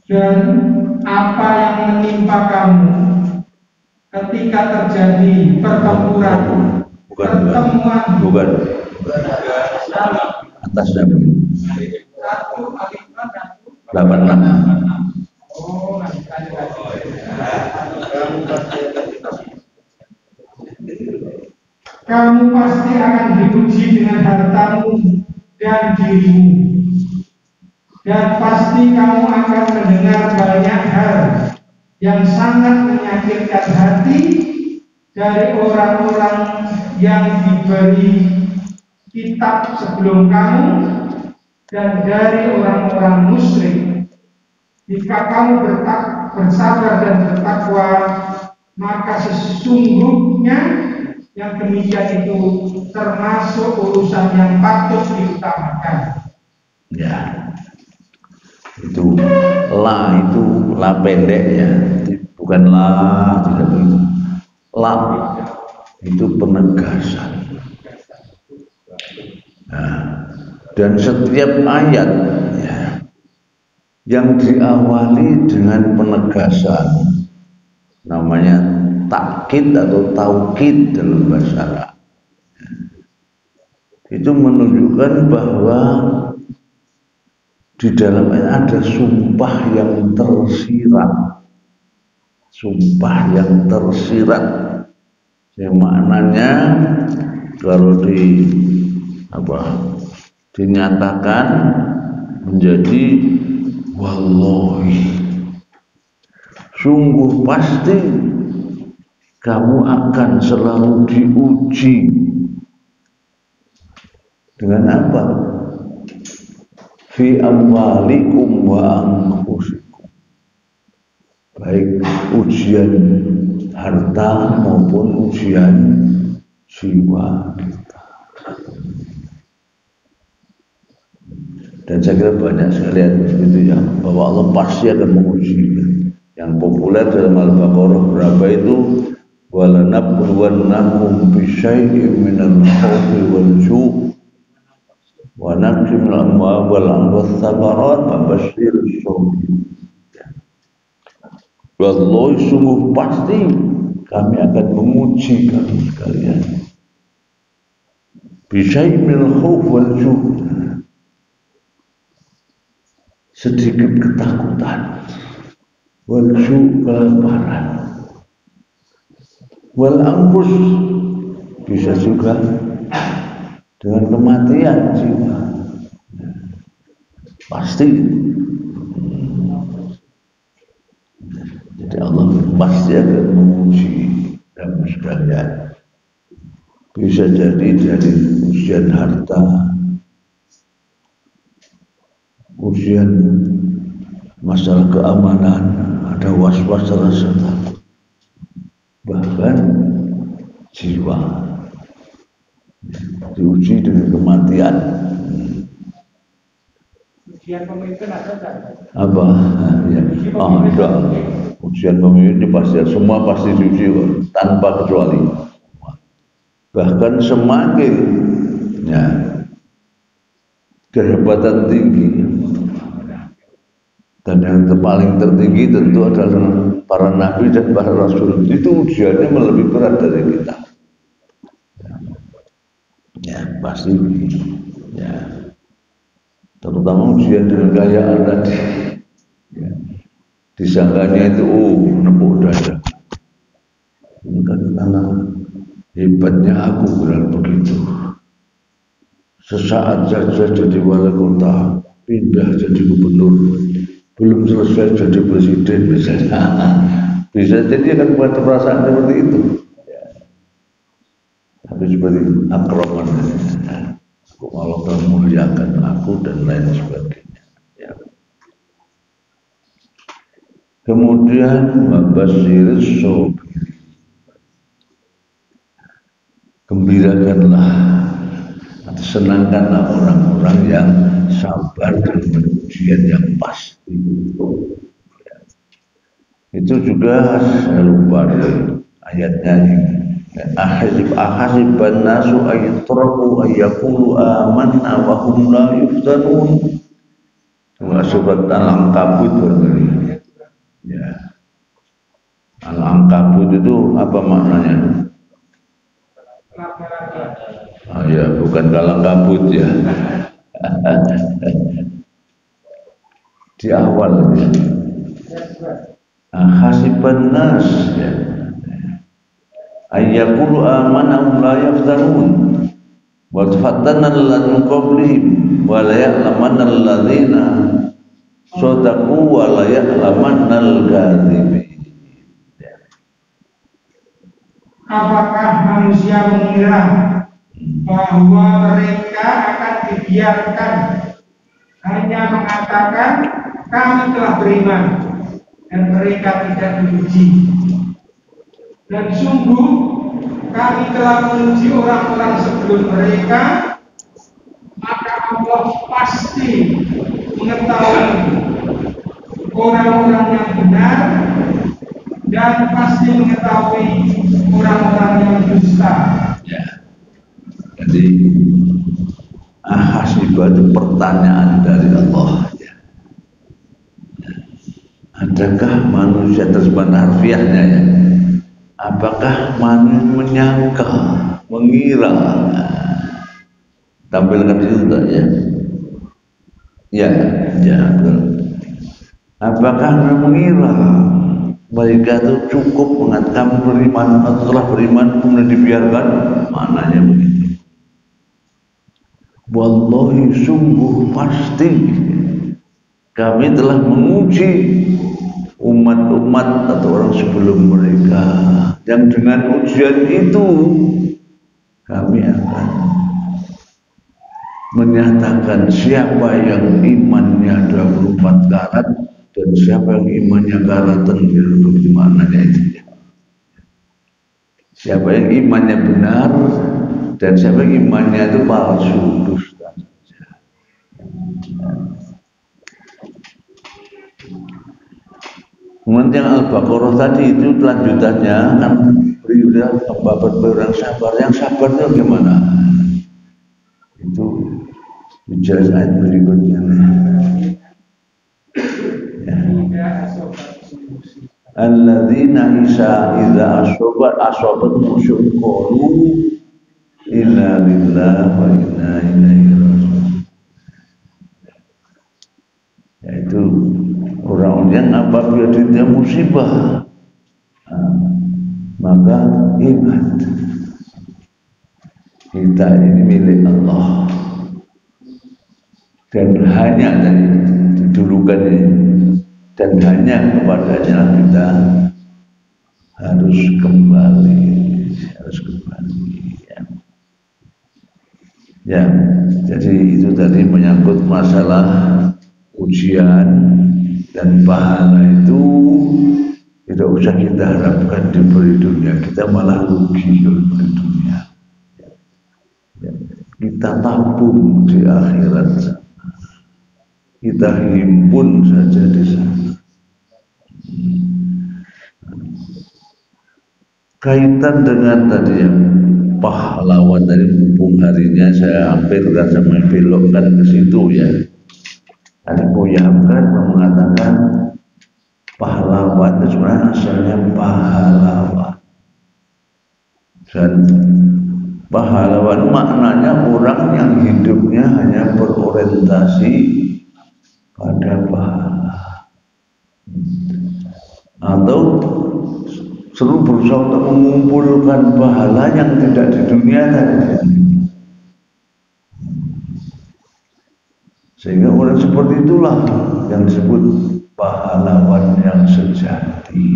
Dan apa yang menimpa kamu ketika terjadi pertempuran, bukan atasnya 86. Oh, kamu pasti akan diuji dengan hartamu dan dirimu, dan pasti kamu akan mendengar banyak hal yang sangat menyakitkan hati dari orang-orang yang diberi kitab sebelum kamu dan dari orang-orang musyrik. Jika kamu bersabar dan bertakwa, maka sesungguhnya yang demikian itu termasuk urusan yang patut diutamakan. Ya, itu la pendek ya, bukan la, tidak begitu. La itu penegasan. Nah, dan setiap ayat ya, yang diawali dengan penegasan namanya takkid atau taukid dalam bahasa Arab. Itu menunjukkan bahwa di dalamnya ada sumpah yang tersirat. Sumpah yang tersirat. Yang maknanya kalau dinyatakan menjadi wallahi, sungguh pasti kamu akan selalu diuji dengan apa? Fi amwalikum wa anfusikum, baik ujian harta maupun ujian jiwa kita. Dan saya kira banyak sekali begitu ya, bahwa Allah pasti akan menguji. Yang populer dalam Al-Baqarah berapa itu? وَلَنَبْلُوَنَّكُمْ بِشَيْءٍ مِنَ الْخَوْفِ وَالْجُوعِ وَنَقْصٍ مِنَ الْأَمْوَالِ وَالْأَنْفُسِ وَالثَّمَرَاتِ وَبَشِّرِ الصَّابِرِينَ. Wallahi sungguh pasti kami akan menguji kamu sekalian. Bisyai' minal khauf wal ju', sedikit ketakutan, wal ju' kelaparan, wal anfus bisa juga dengan kematian jiwa. Pasti. Jadi Allah pasti akan menguji kamu sekalian. Bisa jadi dari ujian harta, ujian masalah keamanan, ada was-was rasa takut, bahkan jiwa diuji dengan kematian. Ujian pemimpin ada tak? Apa? Ya. Ada. Ujian pemimpin pasti, semua pasti diuji tanpa kecuali. Bahkan semakin ya, kehebatan tinggi dan yang paling tertinggi tentu adalah para nabi dan para rasul. Itu ujiannya lebih berat dari kita. Ya pasti ya, terutama ujian dengan kekayaan tadi ya. Disangkanya itu nepuk dada, karena hebatnya aku bilang begitu, sesaat saja jadi wali kota, pindah jadi gubernur, belum selesai jadi presiden misalnya. Bisa jadi akan buat perasaan seperti itu ya. Tapi seperti akraman, aku malah memuliakan aku dan lain sebagainya ya. Kemudian wabasyiris sabirin, gembirakanlah atau senangkanlah orang-orang yang sabar dengan ujian yang pasti. Itu juga saya lupa ayatnya ini. Ahasiban nasu ayatraku ayakulu amanna wa hum la yuftanun. Surat Al-Ankabut barangkali. Ya. Al-Ankabut itu apa maknanya? Ya, bukan kalang kabut ya. Di awal ya. Hasiban nas ya. Ayyakulu amanahum la yaftanun wa fatanna alladhina qablihim wa la ya'lamanna alladhina sadaqu wa la ya'lamanna al-kadhibin. Apakah manusia mengira bahwa mereka akan dibiarkan hanya mengatakan kami telah beriman dan mereka tidak diuji? Dan sungguh kami telah menguji orang-orang sebelum mereka, maka Allah pasti mengetahui orang-orang yang benar dan pasti mengetahui orang-orang yang dusta. Ya. Jadi ahasibah itu pertanyaan dari Allah ya. Adakah manusia terjemahan harfiahnya ya? Apakah manusia menyangka, mengira? Tampilkan itu tak ya? Ya, ya. Apakah mengira mereka itu cukup mengatakan beriman atau telah beriman kemudian dibiarkan? Maknanya begitu. Wallahi sungguh pasti kami telah menguji umat-umat atau orang sebelum mereka, yang dengan ujian itu kami akan menyatakan siapa yang imannya 24 karat dan siapa yang imannya karatan. Begitu maknanya itu ya. Siapa yang imannya benar dan siapa yang imannya itu palsu, dusta saja. Kemudian Al-Baqarah tadi itu lanjutannya kan beriudah babat orang sabar. Yang sabar itu gimana? Itu dijelas ayat berikutnya. Ya. Alladzina idza asobat musyrik qalu inna lillahi wa inna ilaihi raji'un. Yaitu orang yang apabila dia musibah maka ingat kita ini milik Allah dan hanya dari didulukan ini dan hanya kepadanya kita harus kembali ya. Jadi itu tadi menyangkut masalah pujian dan pahala itu tidak usah kita harapkan diberi dunia, kita malah rugi kalau diberi dunia. Kita tabung di akhirat, kita himpun saja di sana. Kaitan dengan tadi yang pahlawan dari mumpung harinya saya hampir rasa membelokkan ke situ ya. Tadi Buya Hamkan mengatakan pahlawan itu sebenarnya asalnya pahlawan. Dan pahlawan maknanya orang yang hidupnya hanya berorientasi pada pahala, atau selalu berusaha untuk mengumpulkan pahala yang tidak di dunia tadi. Sehingga orang seperti itulah yang disebut pahlawan yang sejati.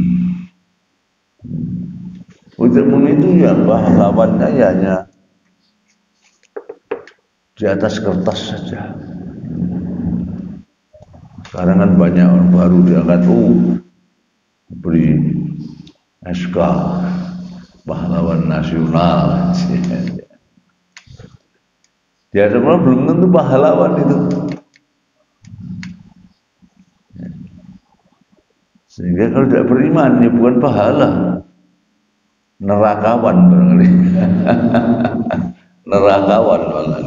Untuk itu ya pahlawannya ya hanya di atas kertas saja. Sekarang kan banyak orang baru diangkat, beri SK pahlawan nasional. Dia sebenarnya belum tentu pahlawan itu. Sehingga kalau tidak beriman ya bukan pahala, nerakawan barangkali. Nerakawan malah.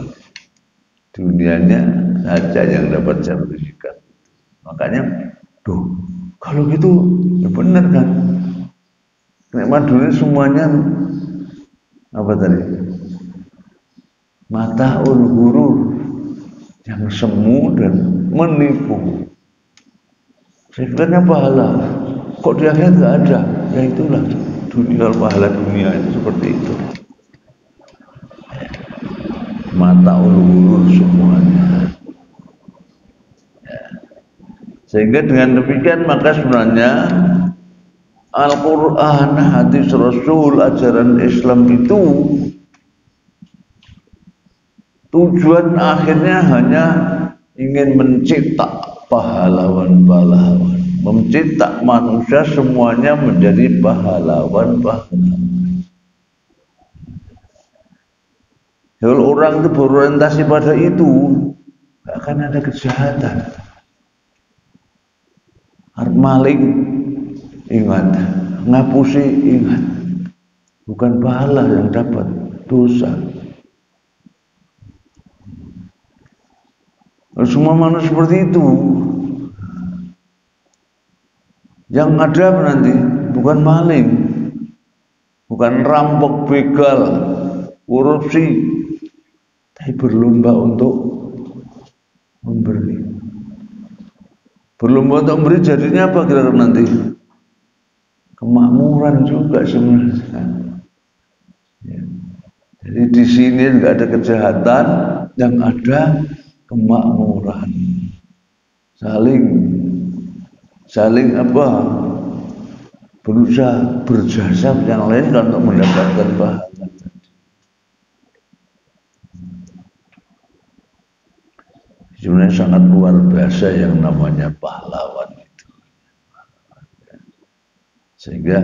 Dunianya saja yang dapat sertifikat. Makanya, kalau gitu ya benar kan? Nikmat dunia semuanya apa tadi? Mataul ghurur, yang semu dan menipu. Sebenarnya pahala, kok di akhirat nggak ada? Ya itulah dunia, pahala dunia itu seperti itu. Mataul ghurur semuanya. Sehingga dengan demikian maka sebenarnya Al-Quran, hadis Rasul, ajaran Islam itu tujuan akhirnya hanya ingin mencetak pahlawan-pahlawan, mencetak manusia semuanya menjadi pahlawan-pahlawan. Kalau orang itu berorientasi pada itu, gak akan ada kejahatan. Maling, ingat, ngapusi, ingat, bukan pahala yang dapat, dosa. Semua manusia seperti itu. Yang ada nanti bukan maling, bukan rampok, begal, korupsi, tapi berlomba untuk memberi. Berlomba untuk memberi jadinya apa kira-kira nanti? Kemakmuran juga sebenarnya. Ya. Jadi di sini nggak ada kejahatan, yang ada kemakmuran. Saling apa? Berusaha berjasa yang lain untuk mendapatkan pahala. Sebenarnya sangat luar biasa yang namanya pahlawan itu. Sehingga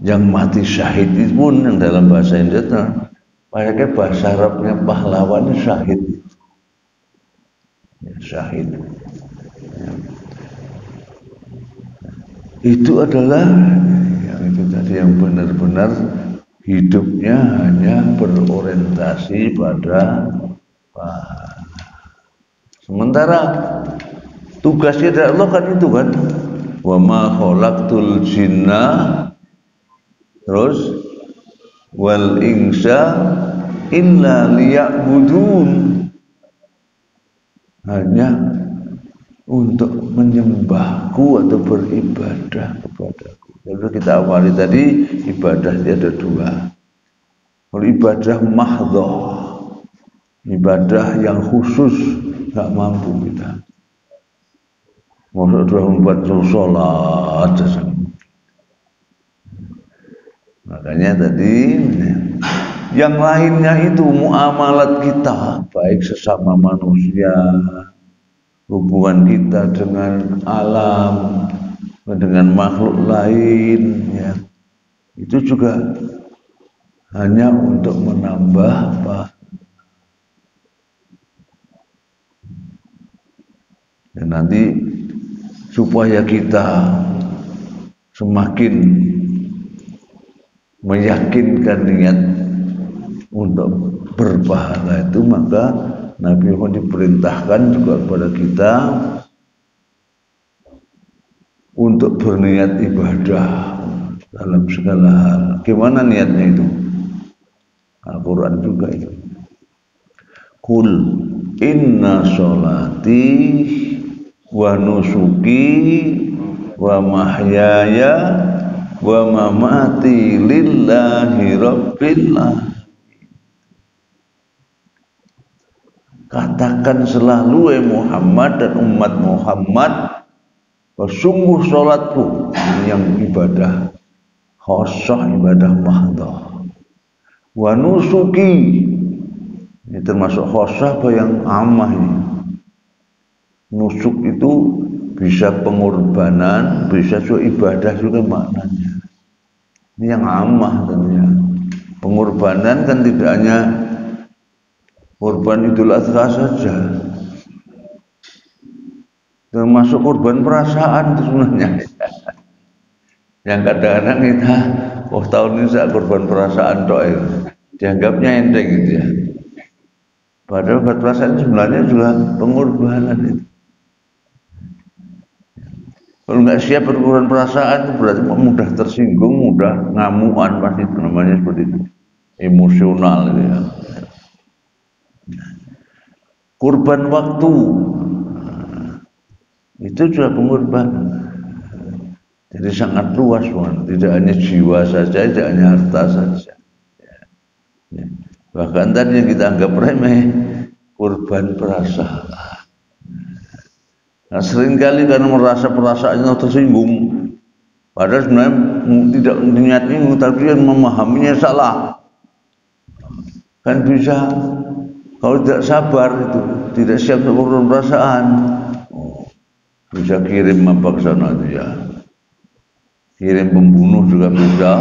yang mati syahid itu pun yang dalam bahasa Indonesia, pakai bahasa Arabnya pahlawan syahid. Ya, syahid. Ya. Itu adalah yang itu tadi yang benar-benar hidupnya hanya berorientasi pada pahala. Sementara tugasnya dari Allah kan itu kan, wa ma khalaqtul jinna terus wal insa illa liya'budun, hanya untuk menyembahku atau beribadah kepadaku. Lalu kita awali tadi ibadah itu ada dua. Kalau ibadah mahdhah, ibadah yang khusus, nggak mampu kita. Maksudnya membuat sholat saja. Makanya tadi yang lainnya itu muamalat kita, baik sesama manusia, hubungan kita dengan alam, dengan makhluk lain, ya, itu juga hanya untuk menambah apa? Dan nanti supaya kita semakin meyakinkan niat untuk berpahala itu, maka Nabi Muhammad diperintahkan juga kepada kita untuk berniat ibadah dalam segala hal. Gimana niatnya itu? Al-Quran juga itu. Kul inna sholati wa nusuki wa mahyaya wa mamati lillahi rabbil alamin. Katakan selalu Muhammad dan umat Muhammad, sungguh sholatku yang ibadah khosyah, ibadah mahdhah, wa nusuki, ini termasuk khosyah apa yang amah ini. Nusuk itu bisa pengorbanan, bisa juga ibadah juga maknanya. Ini yang amah tentunya. Pengorbanan kan tidak hanya korban Idul Adha saja, termasuk korban perasaan itu sebenarnya. Yang kadang-kadang kita, oh tahun ini saya korban perasaan doa, dianggapnya enteng gitu ya. Padahal korban perasaan sebenarnya juga pengorbanan itu. Kalau nggak siap berkorban perasaan itu berarti mudah tersinggung, mudah ngamuan, pasti itu namanya seperti itu, emosional gitu ya. Kurban waktu itu juga pengorbanan. Jadi sangat luas, tidak hanya jiwa saja, tidak hanya harta saja. Bahkan tadi yang kita anggap remeh, kurban perasaan. Nah, seringkali karena merasa perasaannya tersinggung, padahal sebenarnya tidak niat ini, tapi yang memahaminya salah. Kan bisa. Kalau tidak sabar itu, tidak siap untuk perasaan, bisa kirim apa ke sana itu ya. Kirim pembunuh juga bisa.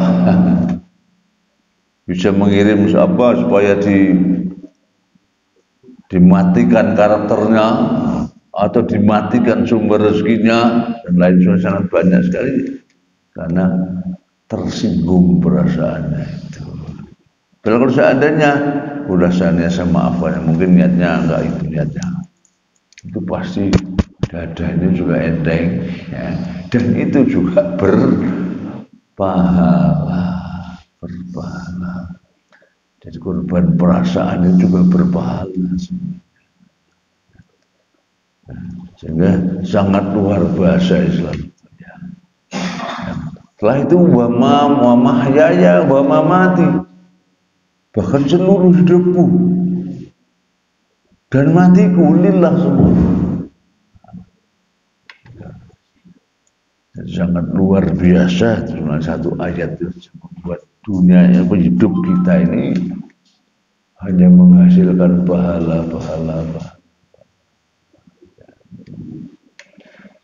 Bisa mengirim apa supaya dimatikan karakternya atau dimatikan sumber rezekinya dan lain sebagainya, sangat banyak sekali karena tersinggung perasaannya itu. Kalau seandainya udah saya maafkan, mungkin niatnya enggak itu niatnya, itu pasti dadanya juga enteng ya. Dan itu juga berpahala. Jadi korban perasaan itu juga berpahala, sehingga sangat luar biasa Islam ya. Setelah itu wa mahyaya wa mamati, bahkan seluruh hidupku dan matiku lillah semua. Sangat luar biasa, cuma satu ayat itu membuat dunia yang hidup kita ini hanya menghasilkan pahala.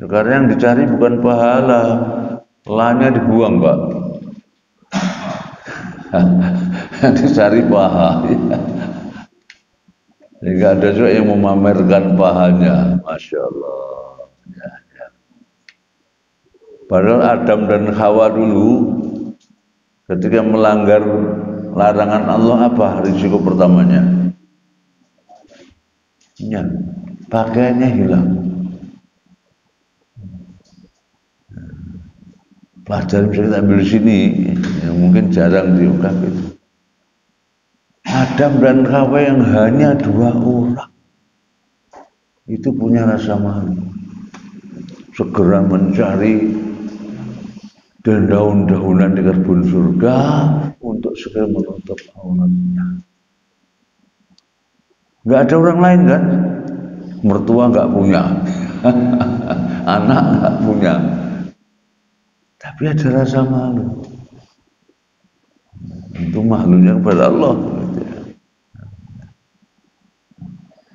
Sekarang yang dicari bukan pahala, lahnya dibuang Pak. Dicari paha ya. Sehingga ada juga yang memamerkan pahanya, Masya Allah ya. Padahal Adam dan Hawa dulu ketika melanggar larangan Allah, apa risiko pertamanya? Ya, pakaiannya hilang. Pelajaran bisa kita ambil di sini yang mungkin jarang diungkap itu. Adam dan Hawa yang hanya 2 orang itu punya rasa malu, segera mencari dan daun-daunan di kebun surga untuk segera menutup auratnya. Nggak ada orang lain kan, mertua nggak punya, anak nggak punya, tapi ada rasa malu. Itu malunya kepada Allah.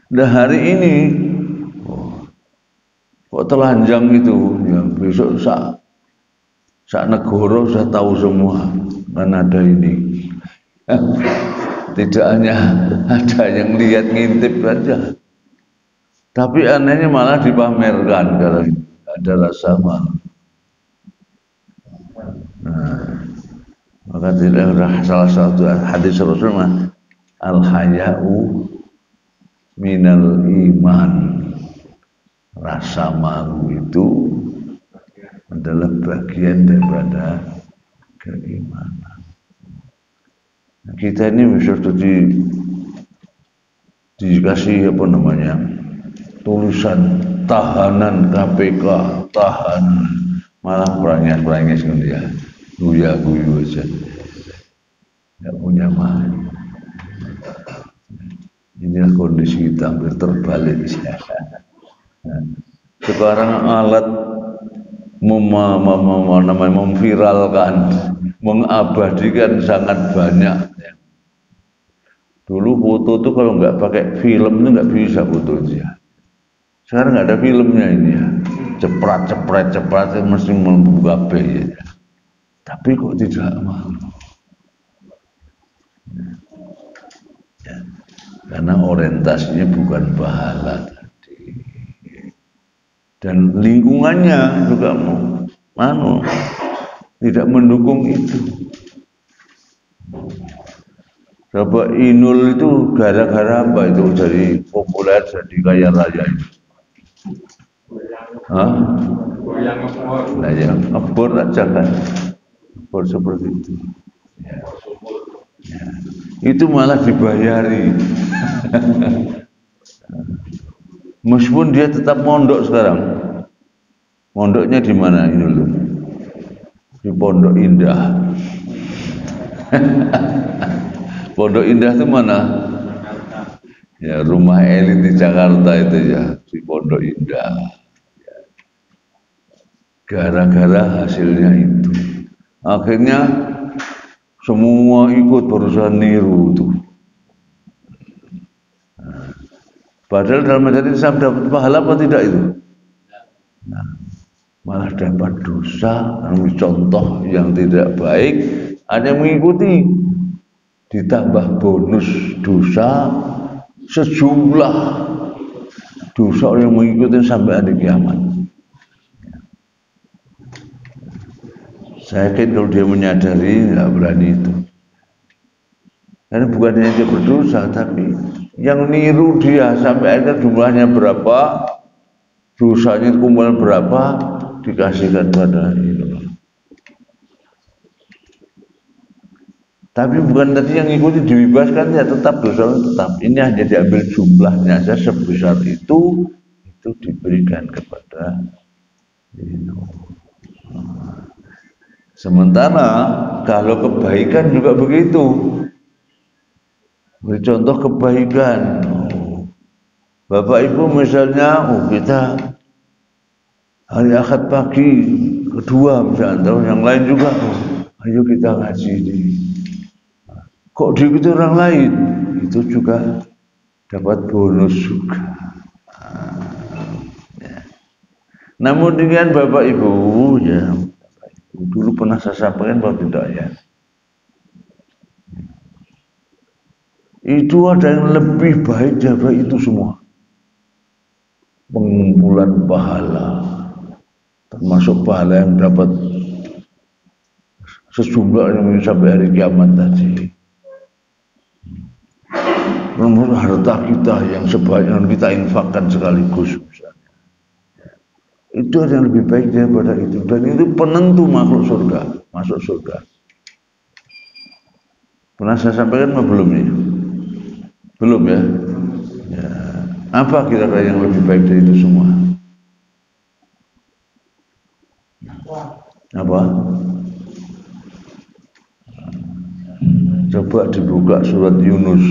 Nah hari ini kok telanjang itu, ya besok sak negara sudah tahu semua kan ada ini. Tidak hanya ada yang lihat ngintip saja, tapi anehnya malah dipamerkan kalau ada rasa malu. Maka tidak salah satu hadis Rasulullah, al-haya'u minal iman. Rasa malu itu adalah bagian daripada keimanan. Kita ini sudah dikasih apa namanya, tulisan tahanan KPK, tahanan, malah perangis dia, guya-guyu aja, nggak punya malu. Inilah kondisi kita hampir terbalik. Sekarang alat memviralkan, mengabadikan sangat banyak. Dulu foto itu kalau nggak pakai film itu nggak bisa foto dia. Sekarang nggak ada filmnya ini ya, ceprat mesti membuka ya. Tapi kok tidak malu? Ya, karena orientasinya bukan pahala tadi, dan lingkungannya juga tidak mendukung itu. Coba Inul itu gara-gara apa itu jadi populer, jadi kaya raya itu? Hah? Nah ya, ngebor aja kan, ngebor seperti itu. Ya. Ya. Itu malah dibayari. Meskipun dia tetap mondok sekarang. Mondoknya di mana ini dulu? Di Pondok Indah. Pondok Indah itu mana? Ya, rumah elit di Jakarta itu ya, di Pondok Indah. Gara-gara hasilnya itu, akhirnya semua ikut berusaha niru tuh. Padahal dalam hadis Islam dapat pahala apa tidak itu? Nah, malah dapat dosa, contoh yang tidak baik, hanya mengikuti, ditambah bonus dosa sejumlah dosa yang mengikuti sampai hari kiamat. Saya yakin kalau dia menyadari nggak berani itu. Karena bukan hanya dia berdosa, tapi yang niru dia sampai akhirnya jumlahnya berapa, dosanya kumpulan berapa, dikasihkan pada itu. Tapi bukan tadi yang ikuti dibebaskan, ya tetap dosa tetap. Ini hanya diambil jumlahnya saja sebesar itu diberikan kepada itu. Sementara kalau kebaikan juga begitu. Beri contoh kebaikan. Bapak Ibu misalnya, kita hari Ahad pagi kedua misalnya, atau yang lain juga, ayo kita ngaji di. Kok diikuti orang lain, itu juga dapat bonus juga. Ya. Namun dengan Bapak Ibu, ya, Bapak Ibu dulu pernah saya sampaikan bahwa tidak ya. Itu ada yang lebih baik daripada itu semua. Pengumpulan pahala, termasuk pahala yang dapat sejumlah yang sampai hari kiamat tadi. Namun harta kita yang sebanyak yang kita infakkan sekaligus misalnya, itu ada yang lebih baik daripada itu, dan itu penentu makhluk surga masuk surga. Pernah saya sampaikan apa belum ya? Belum ya? Ya. Apa kira-kira yang lebih baik dari itu semua? Apa? Coba dibuka surat Yunus.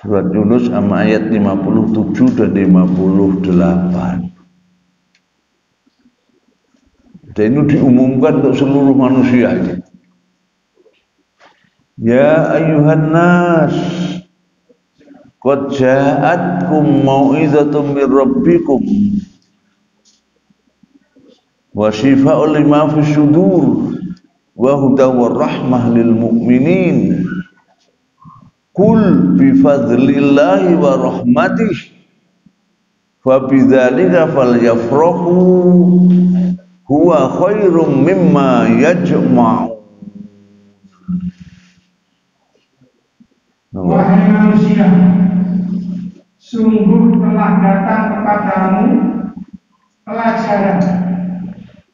Surat Yunus ayat 57 dan 58. Dan ini diumumkan untuk seluruh manusia ini. Ya ayuhan nas, qad ja'atkum mau'izatun mir rabbikum wa shifaa'un lima fis sudur wa hudan wa rahmah lil mu'minin. Kul bi fadlillahi wa rahmatihi fa bidzalika falyafrahu huwa khairum mimma yajma'un. Wahai manusia, sungguh telah datang kepadamu pelajaran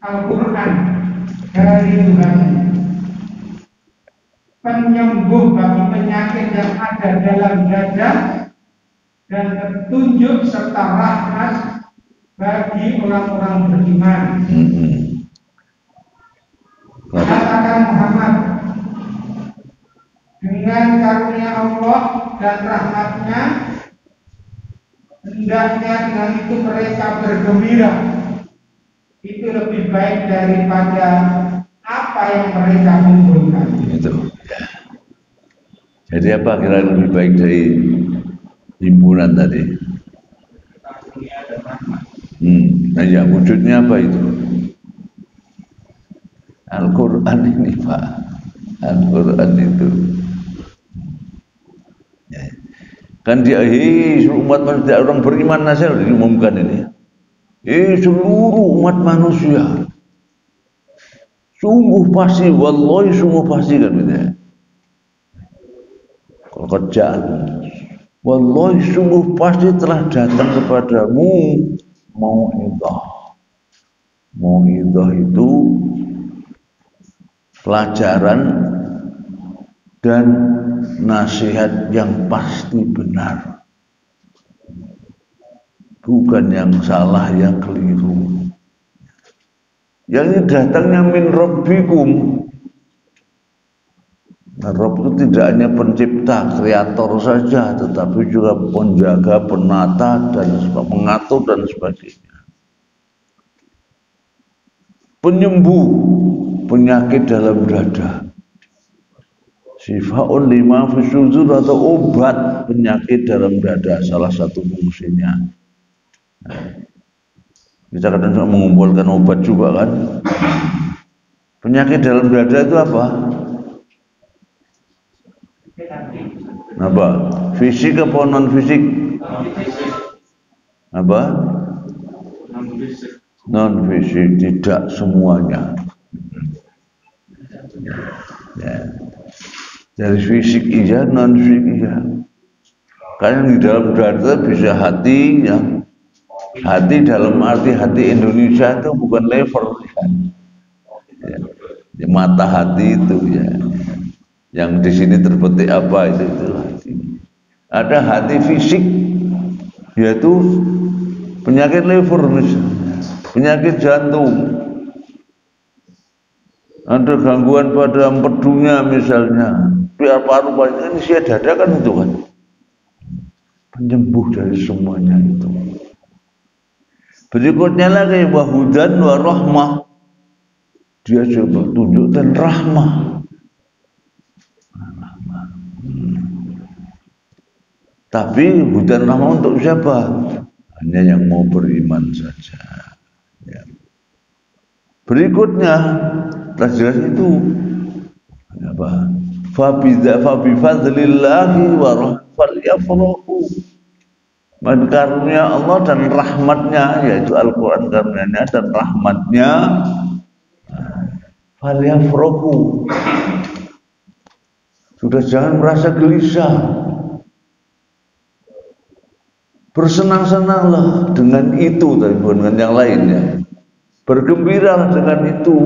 Al-Quran dari Tuhan, penyembuh bagi penyakit yang ada dalam dada dan petunjuk serta rahmat bagi orang-orang beriman. Katakan Muhammad, dengan karunia Allah dan rahmatnya hendaknya dengan itu mereka bergembira. Itu lebih baik daripada apa yang mereka kumpulkan. Itu. Jadi apa kira lebih baik dari himpunan tadi? Nah ya, wujudnya apa itu? Al-Quran ini Pak. Al-Quran itu. Ya. Kan dia umat manusia, orang beriman nasir diumumkan ini. Seluruh umat manusia sungguh pasti, wallahi sungguh pasti kan gitu ya. Kalau kerjaan, wallahi sungguh pasti telah datang kepadamu mau'izah. Mau'izah itu pelajaran dan nasihat yang pasti benar, bukan yang salah, yang keliru. Yang ini datangnya min rabbikum. Nah, Rabb itu tidak hanya pencipta, kreator saja, tetapi juga penjaga, penata, dan mengatur dan sebagainya. Penyembuh penyakit dalam dada. Shifaa'un lima fis sudur, atau obat penyakit dalam dada, salah satu fungsinya. Kita kadang mengumpulkan obat juga kan. Penyakit dalam dada itu apa? Apa? Fisik apa non fisik? Apa? Non fisik, tidak semuanya. Ya. Dari fisik iya, non fisik iya. Karena di dalam dada bisa hati, ya. Hati dalam arti hati Indonesia itu bukan level kan. Ya, mata hati itu ya. Yang di sini terbetik apa itu hati. Ada hati fisik, yaitu penyakit liver misalnya, penyakit jantung, ada gangguan pada empedunya misalnya, biar paru-paru ini isi dada kan itu kan. Penyembuh dari semuanya itu. Berikutnya lagi wahudan wa rahmah. Dia coba tunjukkan rahmah. Tapi hudan rahmah untuk siapa? Hanya yang mau beriman saja. Ya. Berikutnya telah jelas itu apa? Fa bi fadlillahi wa rahmatihi man karunia Allah dan rahmatnya, yaitu Al-Quran karunianya dan rahmatnya, falyafrahu, sudah jangan merasa gelisah, bersenang-senanglah dengan itu, tapi bukan dengan yang lainnya. Bergembiralah dengan itu,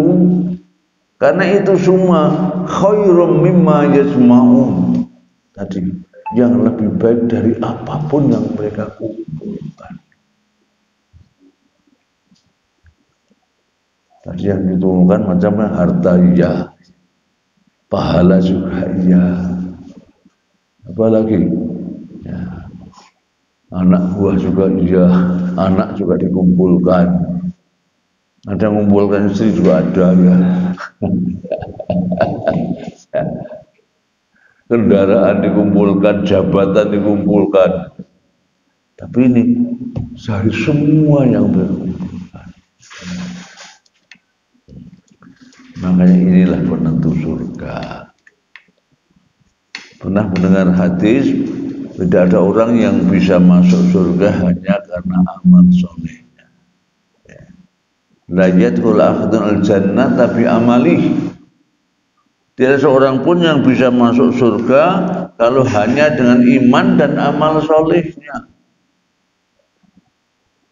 karena itu semua khairum mimma yajma'un. Tadi yang lebih baik dari apapun yang mereka kumpulkan. Tadi yang ditumpulkan macamnya harta iya, pahala juga iya, apalagi ya, anak buah juga iya, anak juga dikumpulkan. Ada yang mengumpulkan istri juga ada ya. kendaraan dikumpulkan, jabatan dikumpulkan. Tapi ini dari semua yang berkumpulkan. Makanya inilah penentu surga. Pernah mendengar hadis, tidak ada orang yang bisa masuk surga hanya karena amal solehnya. La yadkhul ahadun al-jannah tapi amalih. Tidak seorang pun yang bisa masuk surga kalau hanya dengan iman dan amal solehnya.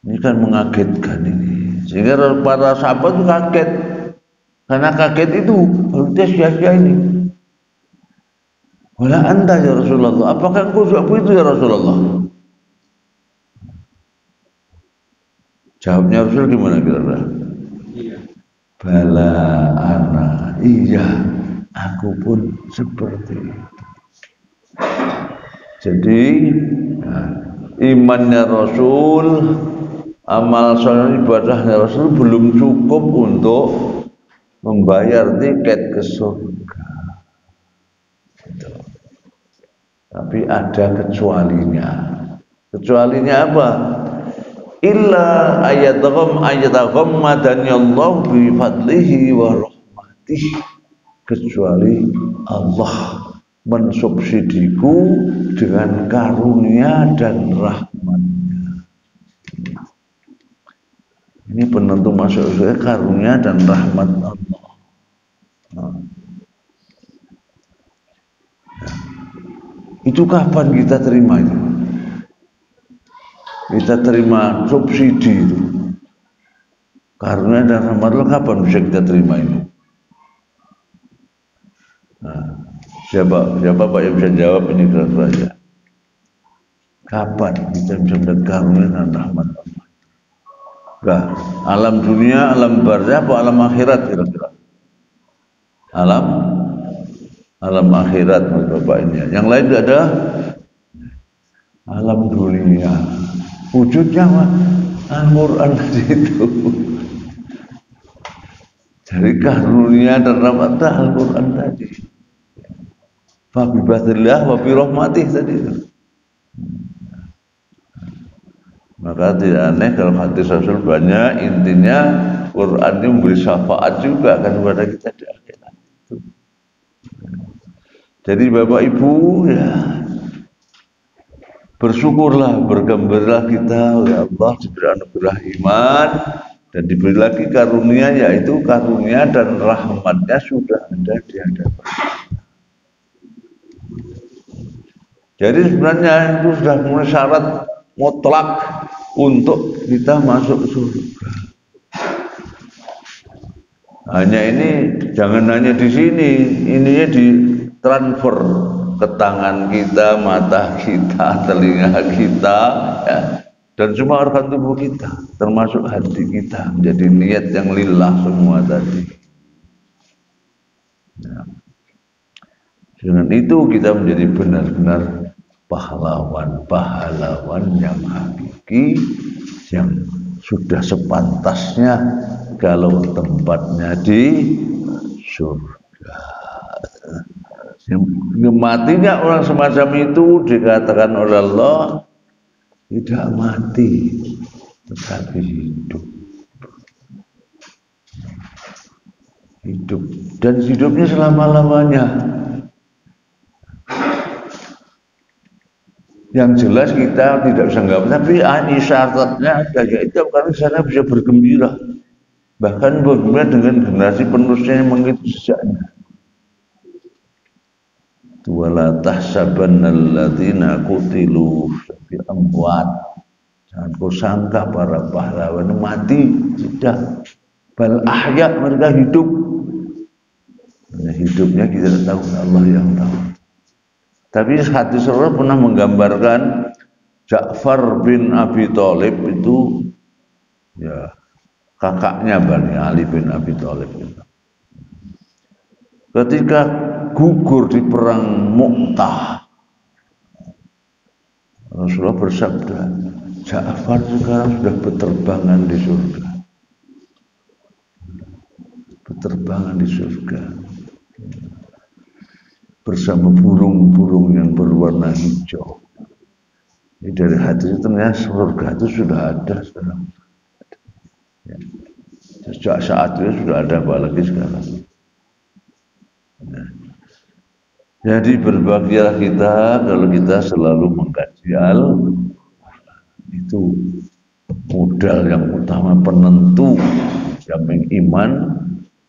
Ini kan mengagetkan ini. Sehingga para sahabat itu kaget. Karena kaget itu, dia sia-sia ini. Wala anta ya Rasulullah, apakah engkau juga begitu ya Rasulullah? Jawabnya Rasul gimana kira-kira? Iya. Bala ana, iya, aku pun seperti itu. Jadi imannya Rasul, amal soleh ibadahnya Rasul belum cukup untuk membayar tiket ke surga. Gitu. Tapi ada kecualinya. Kecualinya apa? Illa ayataghammadani Allah bi fadlihi wa rahmatihi. Kecuali Allah mensubsidiku dengan karunia dan rahmatnya. Ini penentu masuk surga, karunia dan rahmat Allah. Itu kapan kita terima itu? Kita terima subsidi itu. Karunia dan rahmat Allah kapan bisa kita terima itu? Nah, siapa Pak yang bisa jawab ini kira-kira? Kapan kita bisa melihat karunia dan rahmat Allah? Nah, alam dunia, alam barzah, apa alam akhirat kira-kira? Alam akhirat Bapak ini. Yang lain tidak ada. Alam dunia. Wujudnya Al-Quran itu. Dari karunia dan rahmat Al-Quran tadi. Fa bi fadlillah wa bi rahmatih tadi itu. Maka tidak aneh kalau hadis Rasul banyak, intinya Quran ini memberi syafaat juga kan kepada kita di akhirat. Jadi Bapak Ibu ya bersyukurlah, bergembiralah kita oleh Allah diberi anugerah iman dan diberi lagi karunia, yaitu karunia dan rahmatnya sudah ada di hadapan. Jadi sebenarnya itu sudah mulai syarat mutlak untuk kita masuk surga. Hanya ini jangan hanya di sini, ininya di transfer ke tangan kita, mata kita, telinga kita, ya, dan semua organ tubuh kita, termasuk hati kita, menjadi niat yang lillah semua tadi. Ya. Dengan itu kita menjadi benar-benar pahlawan yang hakiki, yang sudah sepantasnya kalau tempatnya di surga. Matinya orang semacam itu dikatakan oleh Allah tidak mati tetapi hidup dan hidupnya selama-lamanya. Yang jelas kita tidak bisa nggak, tapi syaratnya ada, yaitu karena sana bisa bergembira, bahkan bergembira dengan generasi penerusnya yang mengikuti jejaknya. Wala tahsabannal ladzina qutilu fi amwat. Jangan kau sangka para pahlawan mati, tidak. Bal ahya, mereka hidup. Nah, hidupnya kita tidak tahu, Allah yang tahu. Tapi hadis Rasul pernah menggambarkan Ja'far bin Abi Thalib itu ya kakaknya Bani Ali bin Abi Thalib itu. Ketika gugur di perang Mu'tah, Rasulullah bersabda, Ja'far sekarang sudah beterbangan di surga. Beterbangan di surga. bersama burung-burung yang berwarna hijau. Ini dari hati itu ternyata surga itu sudah ada sekarang. Ya. Sejak saat itu sudah ada, apalagi sekarang. Nah. Jadi berbahagialah kita kalau kita selalu mengkaji itu modal yang utama penentu jamin iman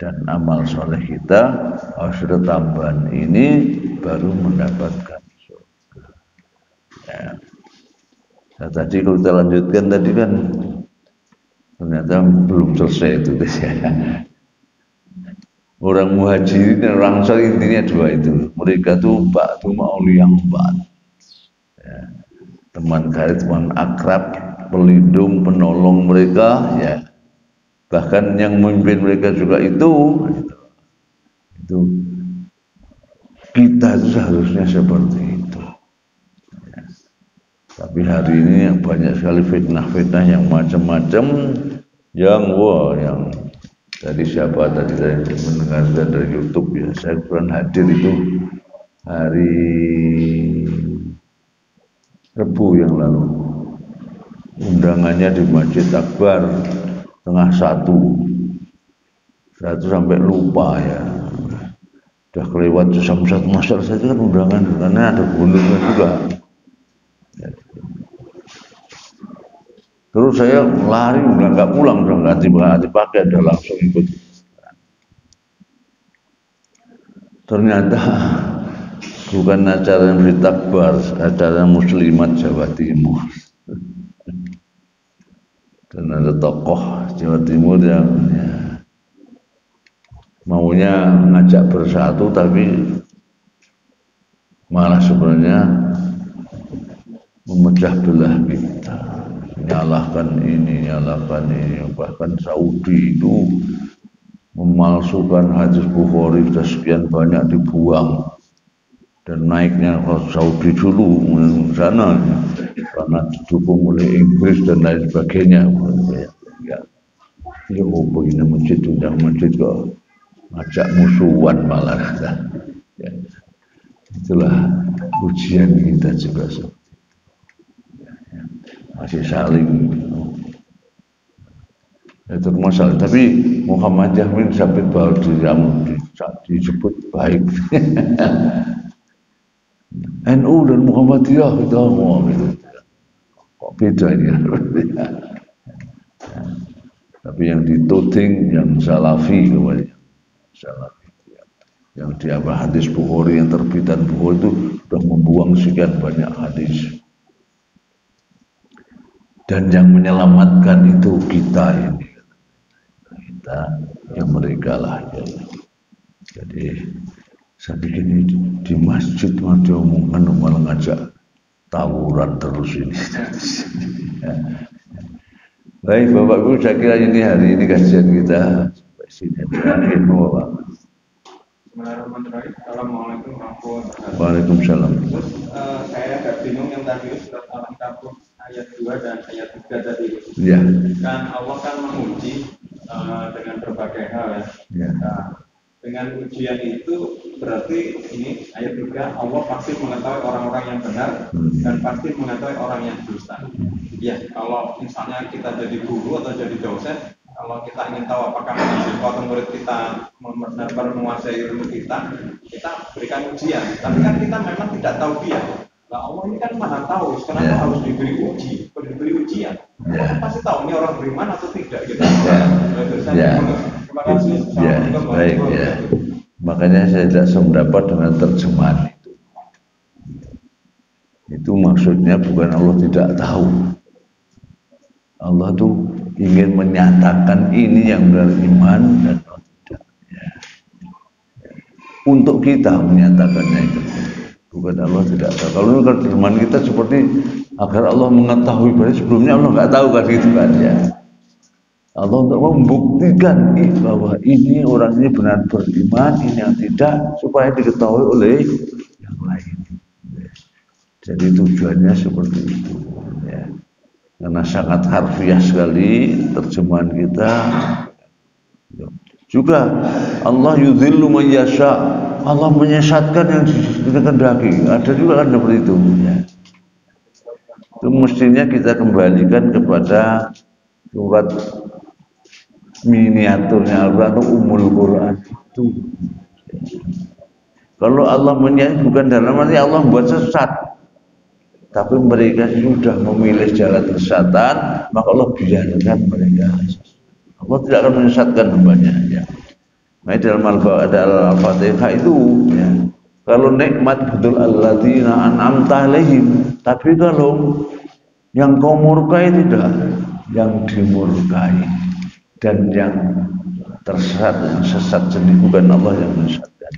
dan amal soleh kita. Harus ada tambahan ini baru mendapatkan surga. Ya. Nah, tadi kalau kita lanjutkan tadi kan ternyata belum selesai itu ya. Orang muhajirin dan orang ansar intinya dua itu. Mereka tuh ba'du ma'uliyang ba'd. Ya. Teman karib, teman akrab, pelindung, penolong mereka ya. Bahkan yang memimpin mereka juga itu kita itu seharusnya seperti itu. Ya. Tapi hari ini yang banyak sekali fitnah-fitnah yang macam-macam yang tadi siapa tadi saya mendengarkan dari YouTube ya, saya kurang hadir itu hari Rabu yang lalu. Undangannya di Masjid Akbar setengah 1. Saya tuh sampai lupa ya. Udah kelewat jam 1 masyarakat saja kan undangan karena ada gunungnya juga. Ya. Terus saya lari, udah nggak pulang, udah nggak dipakai, udah langsung ikut. Ternyata bukan acara yang ditakbar, acara muslimat Jawa Timur. Dan ada tokoh Jawa Timur yang maunya ngajak bersatu, tapi malah sebenarnya memecah belah kita. Nyalahkan ini, bahkan Saudi itu memalsukan hadis Bukhari sudah sekian banyak dibuang dan naiknya ke Saudi dulu sana karena didukung oleh Inggris dan lain sebagainya. Ya begini masjid kok ngajak musuhan malah. Ya. Itulah ujian kita juga. Masih saling itu masalah. Tapi Muhammadiyah min sabit bahwa disebut baik. NU dan Muhammadiyah itu mau gitu. Kok beda ini? Tapi yang dituding yang salafi kemudian salafi. Yang dia hadis Bukhari, yang terbitan Bukhari itu sudah membuang sekian banyak hadis. Dan yang menyelamatkan itu kita ini, yang mereka lah. Ya. Jadi saya bikin di masjid dia omongkan malah ngajak tawuran terus ini. Ya. Baik Bapak Ibu, saya kira ini hari ini kajian kita sampai sini berakhir, Bapak. Bismillahirrahmanirrahim. Assalamualaikum warahmatullahi wabarakatuh. Waalaikumsalam. Terus saya agak bingung yang tadi surat Al-Ankabut ayat 2 dan ayat 3 tadi. Ya. Kan Allah kan menguji dengan berbagai hal ya. Ya. Nah, dengan ujian itu berarti ini ayat 3 Allah pasti mengetahui orang-orang yang benar dan pasti mengetahui orang yang dusta. Ya, kalau misalnya kita jadi guru atau jadi dosen, kalau kita ingin tahu apakah siswa atau murid kita benar-benar menguasai ilmu kita berikan ujian. Tapi kan kita memang tidak tahu dia. Nah, Allah ini kan maha tahu, sekarang harus diberi ujian. Allah pasti tahu ini orang beriman atau tidak gitu. Terima kasih. Baik ya. Makanya saya tidak sependapat dengan terjemahan itu. Itu maksudnya bukan Allah tidak tahu. Allah tuh ingin menyatakan ini yang beriman dan tidak. Ya. Untuk kita menyatakannya itu. Bukan Allah tidak tahu. Kalau terjemahan kita seperti agar Allah mengetahui, berarti sebelumnya Allah nggak tahu kan gitu kan ya. Allah untuk membuktikan bahwa ini orang ini benar beriman, ini yang tidak, supaya diketahui oleh yang lain. Jadi tujuannya seperti itu. Ya. Karena sangat harfiah sekali terjemahan kita. Juga Allah yudhillu man yasha. Allah menyesatkan yang dikehendaki. Ada juga kan seperti itu ya. Itu mestinya kita kembalikan kepada surat miniaturnya Al-Quran atau Ummul Quran itu. Kalau Allah menyesatkan bukan dalam arti Allah membuat sesat, tapi mereka sudah memilih jalan kesesatan, maka Allah biarkan mereka. Allah tidak akan menyesatkan hambanya ya. Nah, dalam Al-Fatihah itu ya, kalau nikmat betul alladzina an'amta alaihim, tapi kalau yang kau murkai tidak, yang dimurkai dan yang tersesat, yang sesat sendiri bukan Allah yang menyesatkan.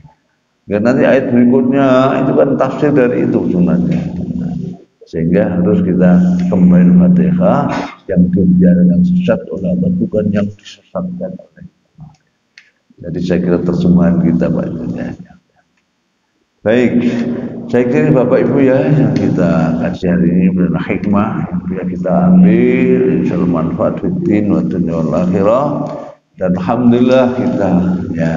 Ya, nanti ayat berikutnya itu kan tafsir dari itu sebenarnya. Sehingga harus kita kembali Fatihah yang dibiarkan sesat oleh Allah bukan yang disesatkan oleh Allah. Jadi saya kira terjemahan kita Pak ya. Baik, saya kira Bapak Ibu ya yang kita kaji hari ini benar hikmah yang bisa kita ambil, insyaallah manfaat fiddin wa dunya wal akhirah. Dan alhamdulillah kita ya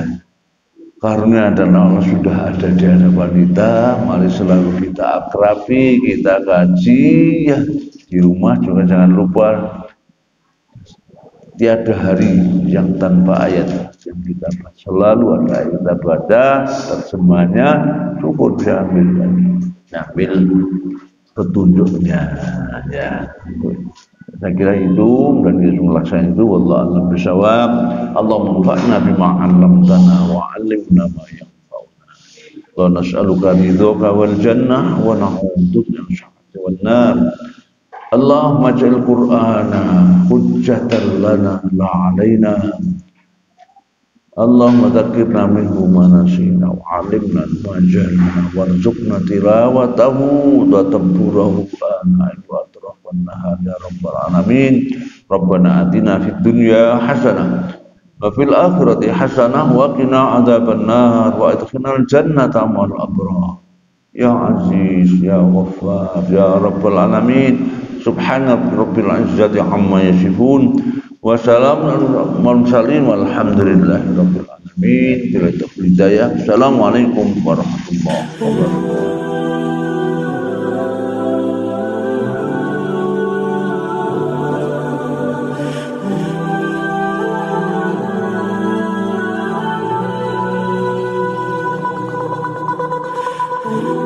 karunia dan Allah sudah ada di hadapan kita. Mari selalu kita akrabi, kita kaji ya di rumah juga jangan lupa. Tiada hari yang tanpa ayat yang kita baca. Selalu ada ayat kita baca, terjemahnya cukup bisa ambil petunjuknya ya. Saya kira itu dan kita melaksanakan itu. Wallahu a'lam bishawab. Allahumma anfa'na bima 'allamtana wa 'allimna ma yanfa'una. Wa nas'aluka ridhaka wal jannah wa na'udzubika min syarri wan nar. Allahumma ja'al Qur'ana hujjatan lana la 'alaina. Allahumma dzakirna minhu ma nasina wa 'allimna ma jahilna warzuqna tilawatahu wa tadabburahu ana wa atrafan nahar ya rabbal alamin. Rabbana atina fid dunya hasanah wa fil akhirati hasanah wa qina adzabannar wa adkhilnal jannata ma'al abrar. Ya Aziz ya Ghaffar ya rabbal alamin. Subhana rabbil izzati amma yasifun wa salamun alal mursalin walhamdulillahi rabbil alamin. Bila taufiq hidayah. Assalamualaikum warahmatullahi wabarakatuh. Oh